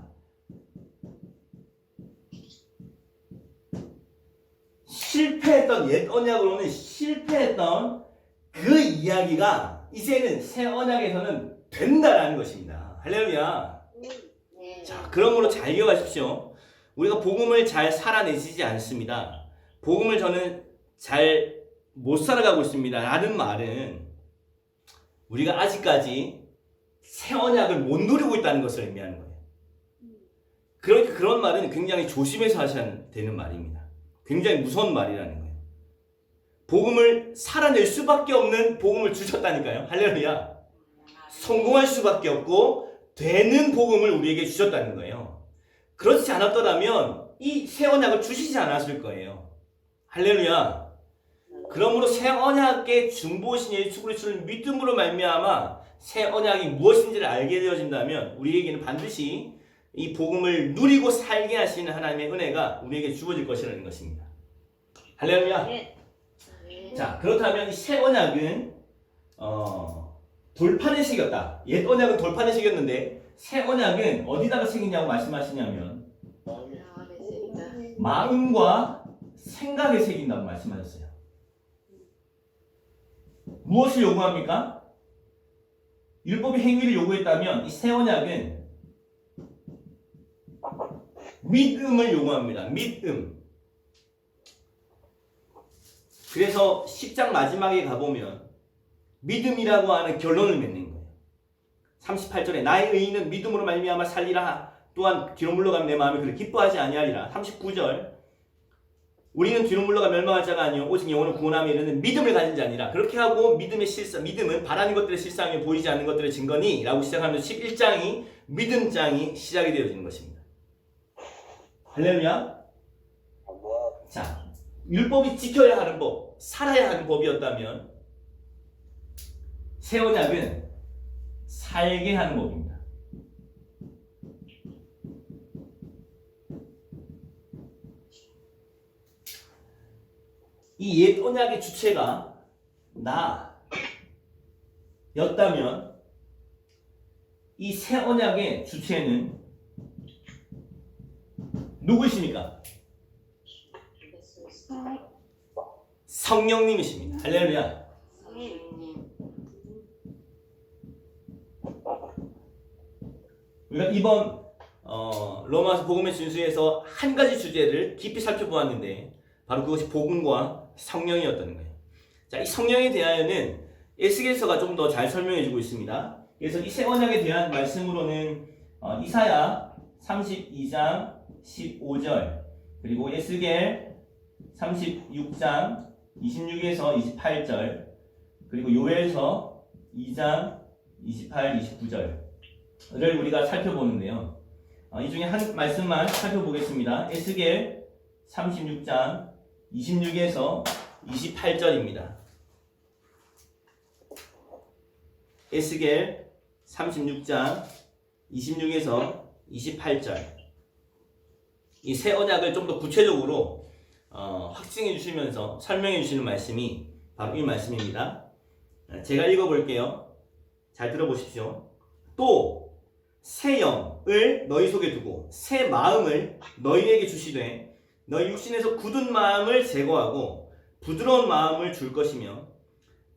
실패했던 옛 언약으로는 실패했던 그 이야기가 이제는 새 언약에서는 된다라는 것입니다. 할렐루야. 네. 자, 그러므로 잘 기억하십시오. 우리가 복음을 잘 살아내시지 않습니다. 복음을 저는 잘 못 살아가고 있습니다. 라는 말은 우리가 아직까지 새 언약을 못 누리고 있다는 것을 의미하는 거예요. 그러니까 그런 말은 굉장히 조심해서 하셔야 되는 말입니다. 굉장히 무서운 말이라는 거예요. 복음을 살아낼 수밖에 없는 복음을 주셨다니까요. 할렐루야. 성공할 수밖에 없고 되는 복음을 우리에게 주셨다는 거예요. 그렇지 않았더라면 이 새 언약을 주시지 않았을 거예요. 할렐루야. 그러므로 새 언약의 중보신 예수 그리스도를 믿음으로 말미암아 새 언약이 무엇인지를 알게 되어진다면 우리에게는 반드시 이 복음을 누리고 살게 하시는 하나님의 은혜가 우리에게 주어질 것이라는 것입니다. 할렐루야. 네. 자, 그렇다면 이 새 언약은 돌판에 새겼다. 옛 언약은 돌판에 새겼는데 새 언약은 어디다가 새기냐고 말씀하시냐면 마음과 생각에 새긴다고 말씀하셨어요. 무엇을 요구합니까? 율법의 행위를 요구했다면 이 새 언약은 믿음을 요구합니다. 믿음. 그래서 10장 마지막에 가보면 믿음이라고 하는 결론을 맺는 거예요. 38절에 나의 의인은 믿음으로 말미암아 살리라. 또한 뒤로 물러가면 내 마음이 그를 기뻐하지 아니하리라. 39절 우리는 뒤로 물러가 멸망할 자가 아니요 오직 영혼을 구원함에 이르는 믿음을 가진 자니라. 그렇게 하고 믿음의 실상, 믿음은 바라는 것들의 실상이 보이지 않는 것들의 증거니 라고 시작하면서 11장이 믿음장이 시작이 되어지는 것입니다. 할렐루야. 자, 율법이 지켜야 하는 법, 살아야 하는 법이었다면 새 언약은 살게 하는 법입니다. 이 옛 언약의 주체가 나였다면 이 새 언약의 주체는 누구이십니까? 성령님이십니다. 할렐루야. 우리가 이번 로마서 복음의 준수에서 한 가지 주제를 깊이 살펴보았는데 바로 그것이 복음과 성령이었다는 거예요. 자, 이 성령에 대하여는 에스겔서가 좀 더 잘 설명해주고 있습니다. 그래서 이 새 언약에 대한 말씀으로는 이사야 32장 15절 그리고 에스겔 36장 26에서 28절 그리고 요엘서 2장 28, 29절을 우리가 살펴보는데요. 이 중에 한 말씀만 살펴보겠습니다. 에스겔 36장 26에서 28절입니다. 에스겔 36장 26에서 28절. 이 새 언약을 좀 더 구체적으로 확증해 주시면서 설명해 주시는 말씀이 바로 이 말씀입니다. 제가 읽어볼게요. 잘 들어보십시오. 또 새 영을 너희 속에 두고 새 마음을 너희에게 주시되 너희 육신에서 굳은 마음을 제거하고 부드러운 마음을 줄 것이며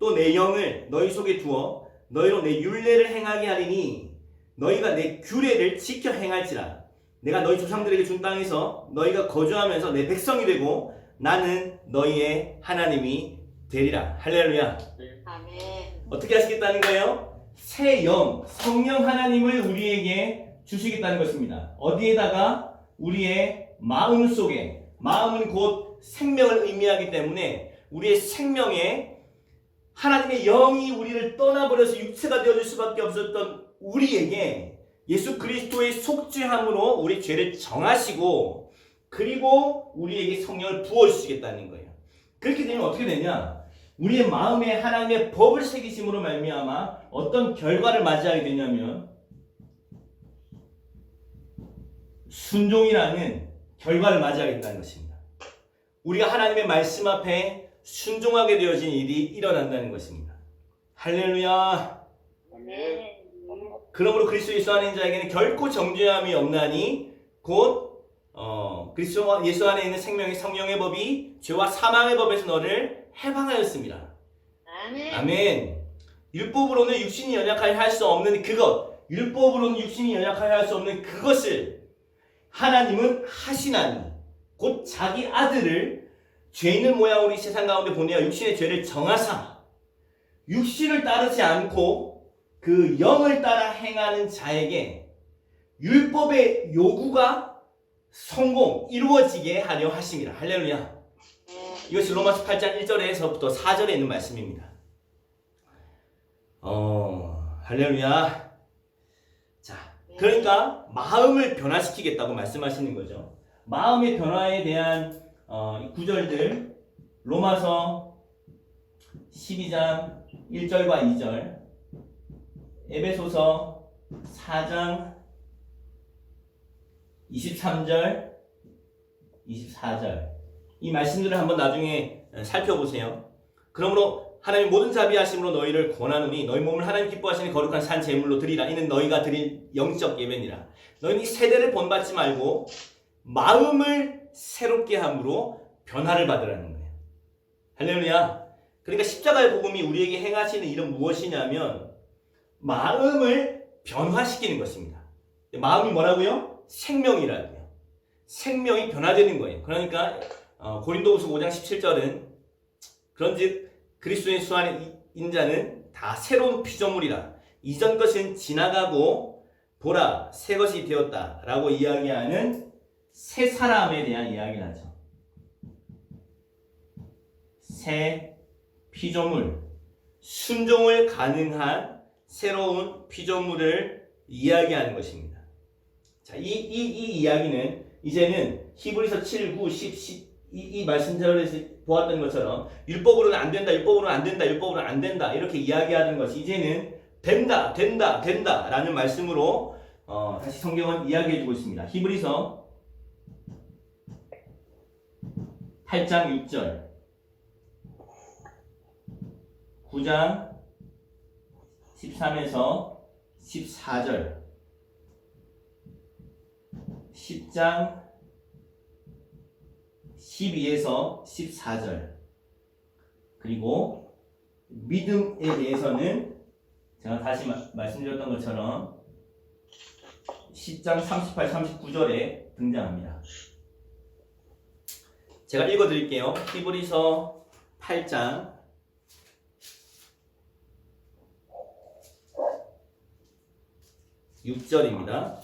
또 내 영을 너희 속에 두어 너희로 내 율례를 행하게 하리니 너희가 내 규례를 지켜 행할지라. 내가 너희 조상들에게 준 땅에서 너희가 거주하면서 내 백성이 되고 나는 너희의 하나님이 되리라. 할렐루야. 아멘. 어떻게 하시겠다는 거예요? 새 영, 성령 하나님을 우리에게 주시겠다는 것입니다. 어디에다가? 우리의 마음 속에. 마음은 곧 생명을 의미하기 때문에 우리의 생명에 하나님의 영이 우리를 떠나버려서 육체가 되어줄 수밖에 없었던 우리에게 예수 그리스도의 속죄함으로 우리 죄를 정하시고 그리고 우리에게 성령을 부어주시겠다는 거예요. 그렇게 되면 어떻게 되냐? 우리의 마음에 하나님의 법을 새기심으로 말미암아 어떤 결과를 맞이하게 되냐면 순종이라는 결과를 맞이하게 된다는 것입니다. 우리가 하나님의 말씀 앞에 순종하게 되어진 일이 일어난다는 것입니다. 할렐루야. 아멘. 그러므로 그리스도 예수 안에 있는 자에게는 결코 정죄함이 없나니 곧 그리스도 예수 안에 있는 생명의 성령의 법이 죄와 사망의 법에서 너를 해방하였습니다. 아멘. 아멘. 율법으로는 육신이 연약하여 할 수 없는 그것, 율법으로는 육신이 연약하여 할 수 없는 그것을 하나님은 하시나니 곧 자기 아들을 죄인의 모양으로 이 세상 가운데 보내어 육신의 죄를 정하사 육신을 따르지 않고 그 영을 따라 행하는 자에게 율법의 요구가 이루어지게 하려 하심이라. 할렐루야. 이것이 로마서 8장 1절에서부터 4절에 있는 말씀입니다. 할렐루야. 자, 그러니까 마음을 변화시키겠다고 말씀하시는 거죠. 마음의 변화에 대한 구절들 로마서 12장 1절과 2절, 에베소서 4장 23절, 24절 이 말씀들을 한번 나중에 살펴보세요. 그러므로 하나님 모든 자비하심으로 너희를 권하노니 너희 몸을 하나님 기뻐하시는 거룩한 산 제물로 드리라. 이는 너희가 드릴 영적 예배니라. 너희는 이 세대를 본받지 말고 마음을 새롭게 함으로 변화를 받으라는 거예요. 할렐루야. 그러니까 십자가의 복음이 우리에게 행하시는 일은 무엇이냐면 마음을 변화시키는 것입니다. 마음이 뭐라고요? 생명이라고요. 생명이 변화되는 거예요. 그러니까 고린도후서 5장 17절은 그런즉 그리스도 예수 안에 있는 자는 다 새로운 피조물이라. 이전 것은 지나가고 보라 새 것이 되었다 라고 이야기하는 새 사람에 대한 이야기를 하죠. 새 피조물, 순종을 가능한 새로운 피조물을 이야기하는 것입니다. 자, 이 이야기는 이제는 히브리서 7, 9, 10, 이 말씀대로에서 보았던 것처럼 율법으로는 안 된다, 율법으로는 안 된다, 율법으로는 안 된다 이렇게 이야기하는 것이 이제는 된다, 된다, 된다 라는 말씀으로 다시 성경은 이야기해주고 있습니다. 히브리서 8장 6절, 9장 13에서 14절, 10장 12에서 14절, 그리고 믿음에 대해서는 제가 다시 말씀드렸던 것처럼 10장 38, 39절에 등장합니다. 제가 읽어드릴게요. 히브리서 8장 6절입니다.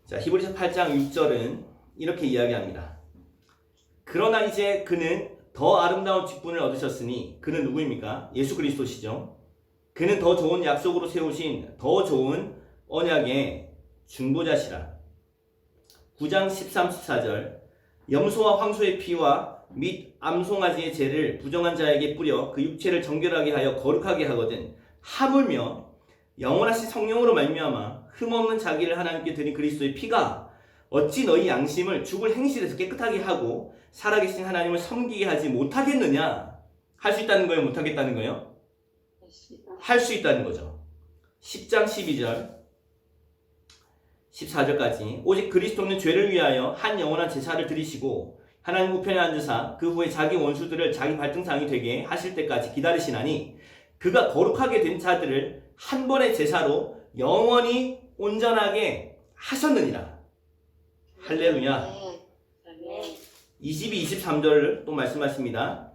자, 히브리서 8장 6절은 이렇게 이야기합니다. 그러나 이제 그는 더 아름다운 직분을 얻으셨으니 그는 누구입니까? 예수 그리스도시죠. 그는 더 좋은 약속으로 세우신 더 좋은 언약의 중보자시라. 9장 13, 14절 염소와 황소의 피와 및 암송아지의 죄를 부정한 자에게 뿌려 그 육체를 정결하게 하여 거룩하게 하거든 하물며 영원하신 성령으로 말미암아 흠없는 자기를 하나님께 드린 그리스도의 피가 어찌 너희 양심을 죽을 행실에서 깨끗하게 하고 살아계신 하나님을 섬기게 하지 못하겠느냐? 할 수 있다는 거예요? 못하겠다는 거예요? 할 수 있다는 거죠. 10장 12절 14절까지 오직 그리스도는 죄를 위하여 한 영원한 제사를 드리시고 하나님 우편에 앉으사 그 후에 자기 원수들을 자기 발등상이 되게 하실 때까지 기다리시나니 그가 거룩하게 된 자들을 한 번의 제사로 영원히 온전하게 하셨느니라. 할렐루야. 22, 23절을 또 말씀하십니다.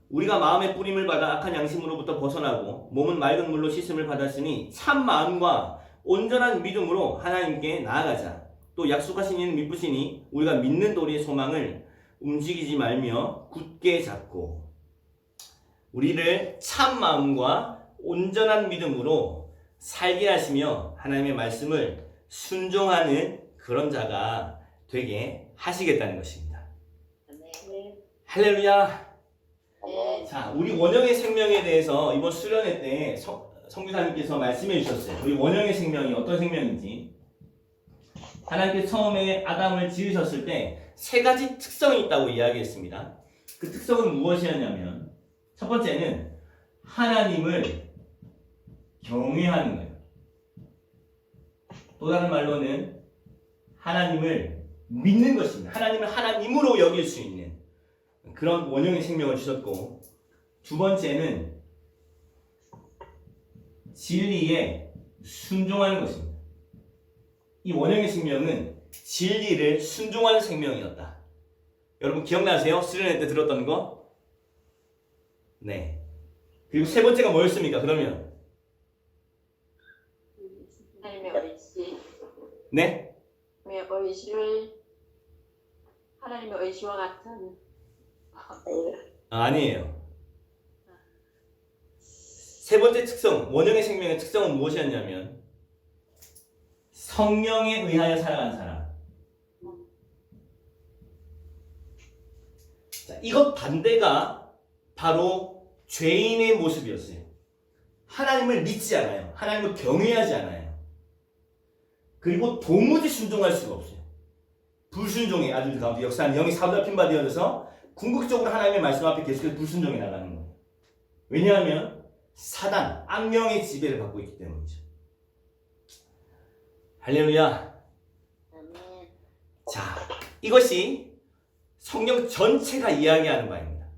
우리가 마음의 뿌림을 받아 악한 양심으로부터 벗어나고 몸은 맑은 물로 씻음을 받았으니 참 마음과 온전한 믿음으로 하나님께 나아가자. 또 약속하신 이는 믿으시니 우리가 믿는 도리의 소망을 움직이지 말며 굳게 잡고 우리를 참 마음과 온전한 믿음으로 살게 하시며 하나님의 말씀을 순종하는 그런 자가 되게 하시겠다는 것입니다. 할렐루야. 자, 우리 원형의 생명에 대해서 이번 수련회 때 성교사님께서 말씀해 주셨어요. 우리 원형의 생명이 어떤 생명인지. 하나님께서 처음에 아담을 지으셨을 때 세 가지 특성이 있다고 이야기했습니다. 그 특성은 무엇이었냐면 첫 번째는 하나님을 경외하는 거예요. 또 다른 말로는 하나님을 믿는 것입니다. 하나님을 하나님으로 여길 수 있는 그런 원형의 생명을 주셨고, 두 번째는 진리에 순종하는 것입니다. 이 원형의 생명은 진리를 순종하는 생명이었다. 여러분 기억나세요? 수련회 때 들었던 거? 네. 그리고 세 번째가 뭐였습니까? 그러면 하나님의 의지, 네? 의지를 하나님의 의지와 같은 아니에요. 세 번째 특성, 원형의 생명의 특성은 무엇이었냐면 성령에 의하여 살아가는 사람. 자, 이것 반대가 바로 죄인의 모습이었어요. 하나님을 믿지 않아요. 하나님을 경외하지 않아요. 그리고 도무지 순종할 수가 없어요. 불순종의 아들 가운데 역사는 영이 사도와 핀바되어져서 궁극적으로 하나님의 말씀 앞에 계속해서 불순종해 나가는 거예요. 왜냐하면 사단, 악령의 지배를 받고 있기 때문이죠. 할렐루야. 아멘. 자, 이것이 성경 전체가 이야기하는 바입니다.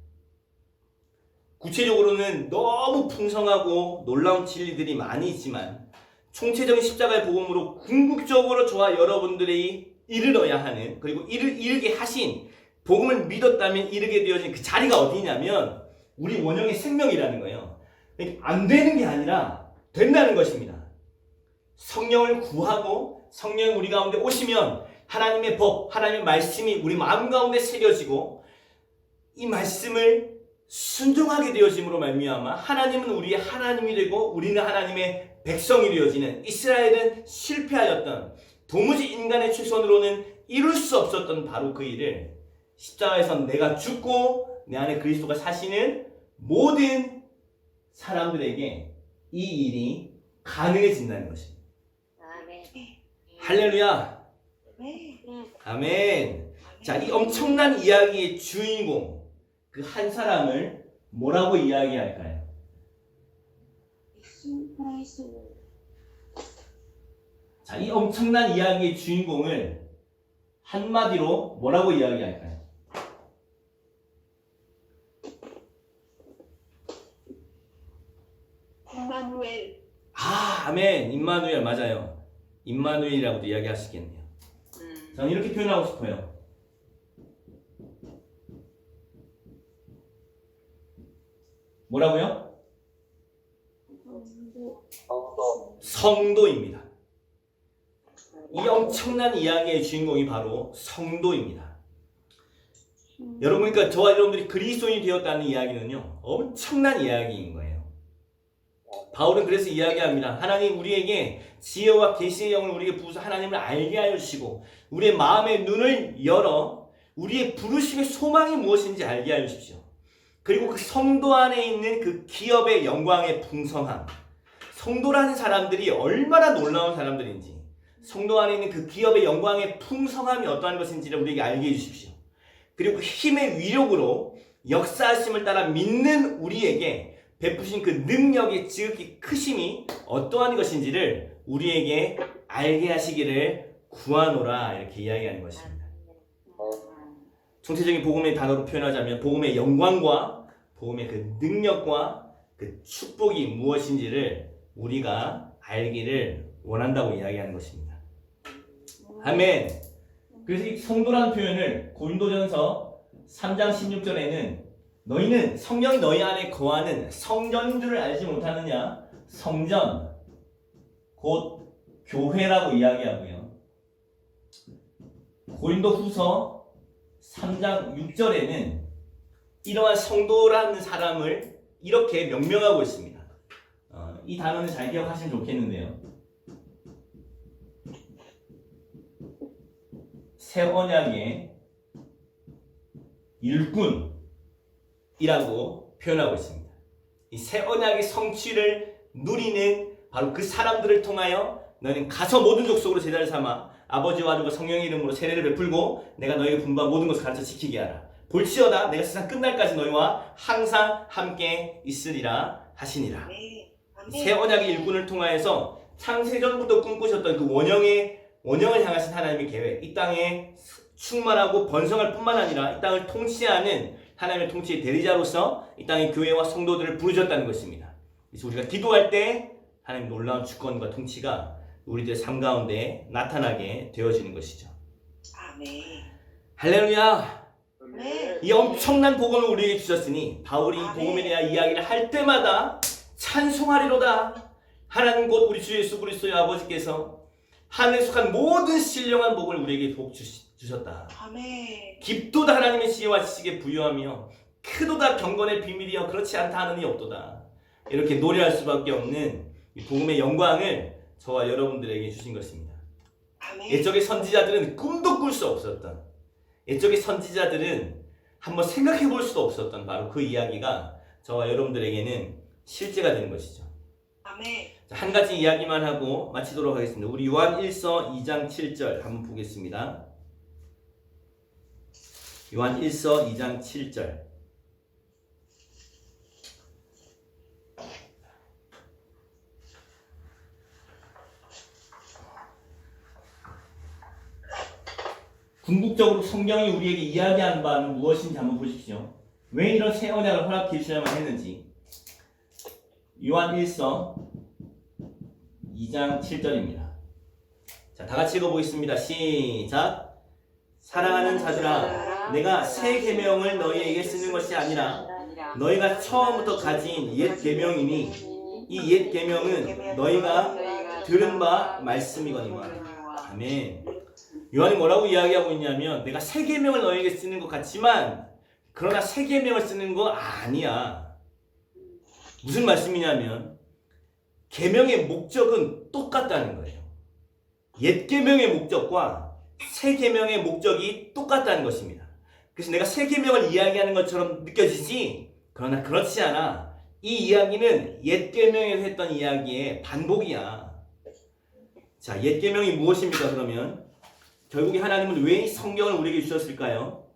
구체적으로는 너무 풍성하고 놀라운 진리들이 많이 있지만 총체적인 십자가의 복음으로 궁극적으로 저와 여러분들이 이르러야 하는, 그리고 이르게 하신, 복음을 믿었다면 이르게 되어진 그 자리가 어디냐면 우리 원형의 생명이라는 거예요. 안 되는 게 아니라 된다는 것입니다. 성령을 구하고 성령이 우리 가운데 오시면 하나님의 법, 하나님의 말씀이 우리 마음 가운데 새겨지고 이 말씀을 순종하게 되어짐으로 말미암아 하나님은 우리의 하나님이 되고 우리는 하나님의 백성이 되어지는, 이스라엘은 실패하였던, 도무지 인간의 최선으로는 이룰 수 없었던 바로 그 일을 십자가에서 내가 죽고 내 안에 그리스도가 사시는 모든 사람들에게 이 일이 가능해진다는 것입니다. 아멘. 할렐루야. 아멘. 자, 이 엄청난 이야기의 주인공, 그 한 사람을 뭐라고 이야기할까요? 자, 이 엄청난 이야기의 주인공을 한마디로 뭐라고 이야기할까요? 임마누엘. 아멘. 임마누엘 맞아요. 임마누엘이라고도 이야기할 수 있겠네요. 저는 이렇게 표현하고 싶어요. 뭐라고요? 성도입니다. 이 엄청난 이야기의 주인공이 바로 성도입니다. 여러분, 그러니까 저와 여러분들이 그리스도인이 되었다는 이야기는요, 엄청난 이야기인 거예요. 바울은 그래서 이야기합니다. 하나님 우리에게 지혜와 계시의 영을 우리에게 부어서 하나님을 알게 하여 주시고 우리의 마음의 눈을 열어 우리의 부르심의 소망이 무엇인지 알게 하여 주십시오. 그리고 그 성도 안에 있는 그 기업의 영광의 풍성함, 성도라는 사람들이 얼마나 놀라운 사람들인지, 성도 안에 있는 그 기업의 영광의 풍성함이 어떠한 것인지를 우리에게 알게 해주십시오. 그리고 그 힘의 위력으로 역사하심을 따라 믿는 우리에게 베푸신 그 능력의 지극히 크심이 어떠한 것인지를 우리에게 알게 하시기를 구하노라, 이렇게 이야기하는 것입니다. 총체적인 복음의 단어로 표현하자면 복음의 영광과 복음의 그 능력과 그 축복이 무엇인지를 우리가 알기를 원한다고 이야기하는 것입니다. 아멘. 그래서 이 성도라는 표현을 고린도전서 3장 16절에는 너희는 성령이 너희 안에 거하는 성전인 줄을 알지 못하느냐? 성전, 곧 교회라고 이야기하고요. 고린도후서 3장 6절에는 이러한 성도라는 사람을 이렇게 명명하고 있습니다. 이 단어는 잘 기억하시면 좋겠는데요. 새 언약의 일꾼이라고 표현하고 있습니다. 이 새 언약의 성취를 누리는 바로 그 사람들을 통하여 너희는 가서 모든 족속으로 제자를 삼아 아버지와 아들과 성령의 이름으로 세례를 베풀고 내가 너희에게 분부한 모든 것을 가르쳐 지키게 하라. 볼지어다 내가 세상 끝날까지 너희와 항상 함께 있으리라 하시니라. 새 언약의 일꾼을 통하여서 창세전부터 꿈꾸셨던 그 원형을 향하신 하나님의 계획, 이 땅에 충만하고 번성할 뿐만 아니라 이 땅을 통치하는 하나님의 통치의 대리자로서 이 땅의 교회와 성도들을 부르셨다는 것입니다. 그래서 우리가 기도할 때 하나님 놀라운 주권과 통치가 우리들의 삶 가운데 나타나게 되어지는 것이죠. 아멘. 할렐루야! 네. 이 엄청난 복음을 우리에게 주셨으니 바울이 이 복음에 대한 이야기를 할 때마다 찬송하리로다. 하나님 곧 우리 주 예수 그리스도의 아버지께서 하늘에 속한 모든 신령한 복을 우리에게 복 주셨다. 아멘. 깊도다 하나님의 지혜와 지식에 부유하며 크도다 경건의 비밀이여 그렇지 않다 하는 이 없도다. 이렇게 노래할 수밖에 없는 이 복음의 영광을 저와 여러분들에게 주신 것입니다. 아멘. 옛적의 선지자들은 꿈도 꿀 수 없었던, 옛적의 선지자들은 한번 생각해 볼 수도 없었던 바로 그 이야기가 저와 여러분들에게는 실제가 되는 것이죠. 아멘. 자, 한 가지 이야기만 하고 마치도록 하겠습니다. 우리 요한 1서 2장 7절 한번 보겠습니다. 요한 1서 2장 7절. 궁극적으로 성경이 우리에게 이야기하는 바는 무엇인지 한번 보십시오. 왜 이런 새 언약을 허락해 주셔야만 했는지. 요한 1서 2장 7절입니다. 자, 다 같이 읽어보겠습니다. 시작. 사랑하는 자들아, 내가 새 계명을 너희에게 쓰는 것이 아니라 너희가 처음부터 가진 옛 계명이니 이 옛 계명은 너희가 들은 바 말씀이거니와. 아멘. 요한이 뭐라고 이야기하고 있냐면 내가 새 계명을 너희에게 쓰는 것 같지만 그러나 새 계명을 쓰는 거 아니야. 무슨 말씀이냐면 계명의 목적은 똑같다는 거예요. 옛 계명의 목적과 새 계명의 목적이 똑같다는 것입니다. 그래서 내가 새 계명을 이야기하는 것처럼 느껴지지, 그러나 그렇지 않아. 이 이야기는 옛 계명에서 했던 이야기의 반복이야. 자, 옛 계명이 무엇입니까? 그러면 결국에 하나님은 왜 성경을 우리에게 주셨을까요?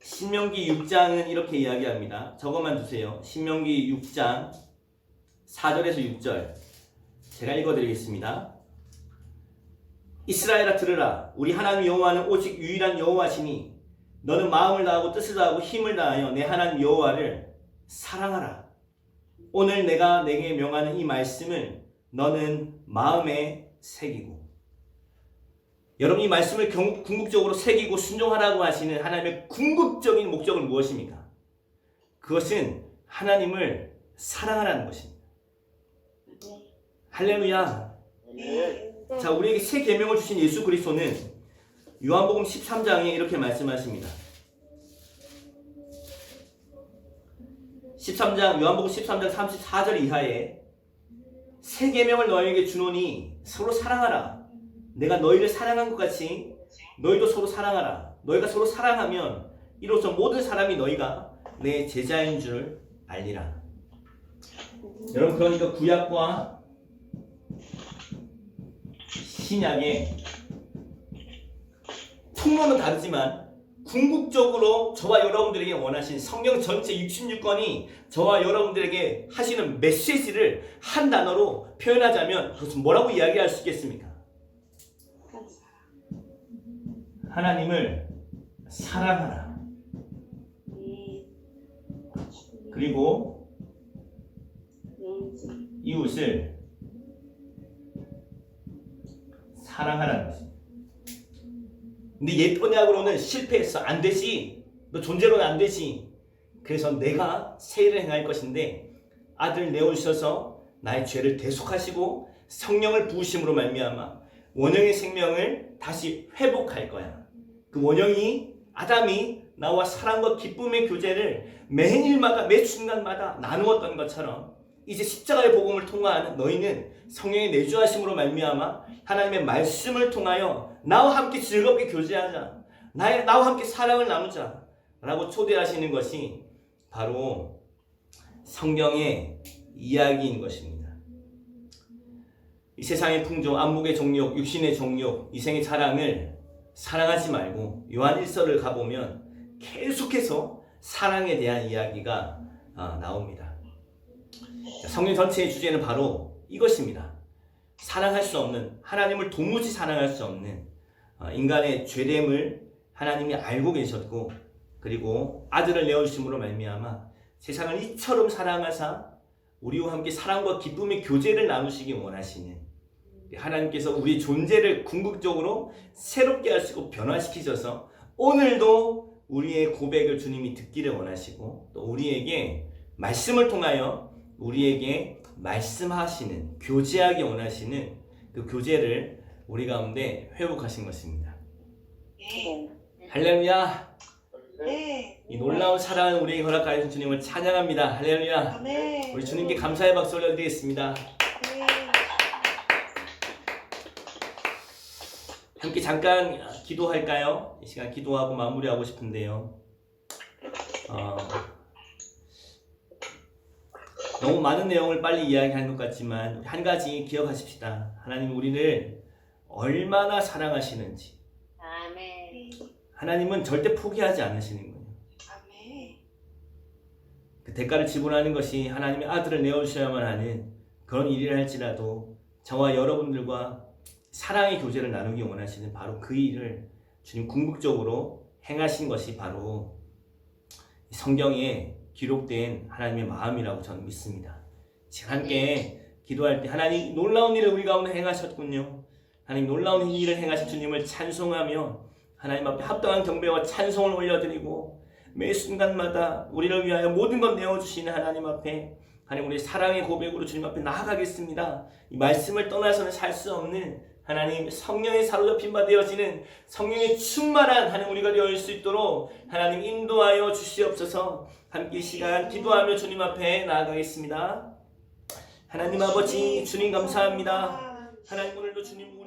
신명기 6장은 이렇게 이야기합니다. 저것만 주세요. 신명기 6장 4절에서 6절 제가 읽어드리겠습니다. 이스라엘아 들으라. 우리 하나님 여호와는 오직 유일한 여호와시니 너는 마음을 다하고 뜻을 다하고 힘을 다하여 내 하나님 여호와를 사랑하라. 오늘 내가 내게 명하는 이 말씀을 너는 마음에 새기고. 여러분, 이 말씀을 궁극적으로 새기고 순종하라고 하시는 하나님의 궁극적인 목적은 무엇입니까? 그것은 하나님을 사랑하라는 것입니다. 할렐루야. 자, 우리에게 새 계명을 주신 예수 그리스도는 요한복음 13장에 이렇게 말씀하십니다. 13장, 요한복음 13장 34절 이하에 새 계명을 너희에게 주노니 서로 사랑하라. 내가 너희를 사랑한 것 같이 너희도 서로 사랑하라. 너희가 서로 사랑하면 이로써 모든 사람이 너희가 내 제자인 줄 알리라. 여러분, 그러니까 구약과 신약의 통로는 다르지만 궁극적으로 저와 여러분들에게 원하신 성경 전체 66권이 저와 여러분들에게 하시는 메시지를 한 단어로 표현하자면 그것은 뭐라고 이야기할 수 있겠습니까? 하나님을 사랑하라. 그리고 이웃을 사랑하라는 것입니다. 근데 옛 언약으로는 실패했어. 안 되지. 너 존재로는 안 되지. 그래서 내가 새 일을 행할 것인데 아들 내어주셔서 나의 죄를 대속하시고 성령을 부으심으로 말미암아 원형의 생명을 다시 회복할 거야. 그 원형이 아담이 나와 사랑과 기쁨의 교제를 매일마다 매 순간마다 나누었던 것처럼 이제 십자가의 복음을 통한 너희는 성령의 내주하심으로 말미암아 하나님의 말씀을 통하여 나와 함께 즐겁게 교제하자. 나와 함께 사랑을 나누자. 라고 초대하시는 것이 바로 성경의 이야기인 것입니다. 이 세상의 풍조, 안목의 정욕, 육신의 정욕, 이생의 자랑을 사랑하지 말고 요한 1서를 가보면 계속해서 사랑에 대한 이야기가 나옵니다. 성경 전체의 주제는 바로 이것입니다. 사랑할 수 없는, 하나님을 도무지 사랑할 수 없는 인간의 죄됨을 하나님이 알고 계셨고, 그리고 아들을 내어주심으로 말미암아 세상을 이처럼 사랑하사 우리와 함께 사랑과 기쁨의 교제를 나누시기 원하시는 하나님께서 우리 존재를 궁극적으로 새롭게 하시고 변화시키셔서 오늘도 우리의 고백을 주님이 듣기를 원하시고, 또 우리에게 말씀을 통하여 우리에게 말씀하시는, 교제하기 원하시는 그 교제를 우리 가운데 회복하신 것입니다. 네. 할렐루야. 네. 이 놀라운 사랑을 우리에게 허락하신 주님을 찬양합니다. 할렐루야. 아멘. 우리 주님께 감사의 박수 올려드리겠습니다. 네. 함께 잠깐 기도할까요? 이 시간 기도하고 마무리하고 싶은데요. 너무 많은 내용을 빨리 이야기하는 것 같지만 한 가지 기억하십시다. 하나님 우리를 얼마나 사랑하시는지. 아멘. 하나님은 절대 포기하지 않으시는 거예요. 아멘. 그 대가를 지불하는 것이 하나님의 아들을 내어주셔야만 하는 그런 일이라 할지라도 저와 여러분들과 사랑의 교제를 나누기 원하시는 바로 그 일을 주님 궁극적으로 행하신 것이 바로 성경에 기록된 하나님의 마음이라고 저는 믿습니다. 지금 함께 기도할 때 하나님 놀라운 일을 우리 가운데 행하셨군요. 하나님 놀라운 일을 행하신 주님을 찬송하며 하나님 앞에 합당한 경배와 찬송을 올려드리고, 매 순간마다 우리를 위하여 모든 것 내어주시는 하나님 앞에 하나님 우리 사랑의 고백으로 주님 앞에 나아가겠습니다. 이 말씀을 떠나서는 살 수 없는 하나님 성령의 사로잡힌 바 되어지는 성령의 충만한 하나님 우리가 되어질 수 있도록 하나님 인도하여 주시옵소서. 함께 이 시간 기도하며 주님 앞에 나아가겠습니다. 하나님 아버지 주님 감사합니다. 하나님 오늘도 주님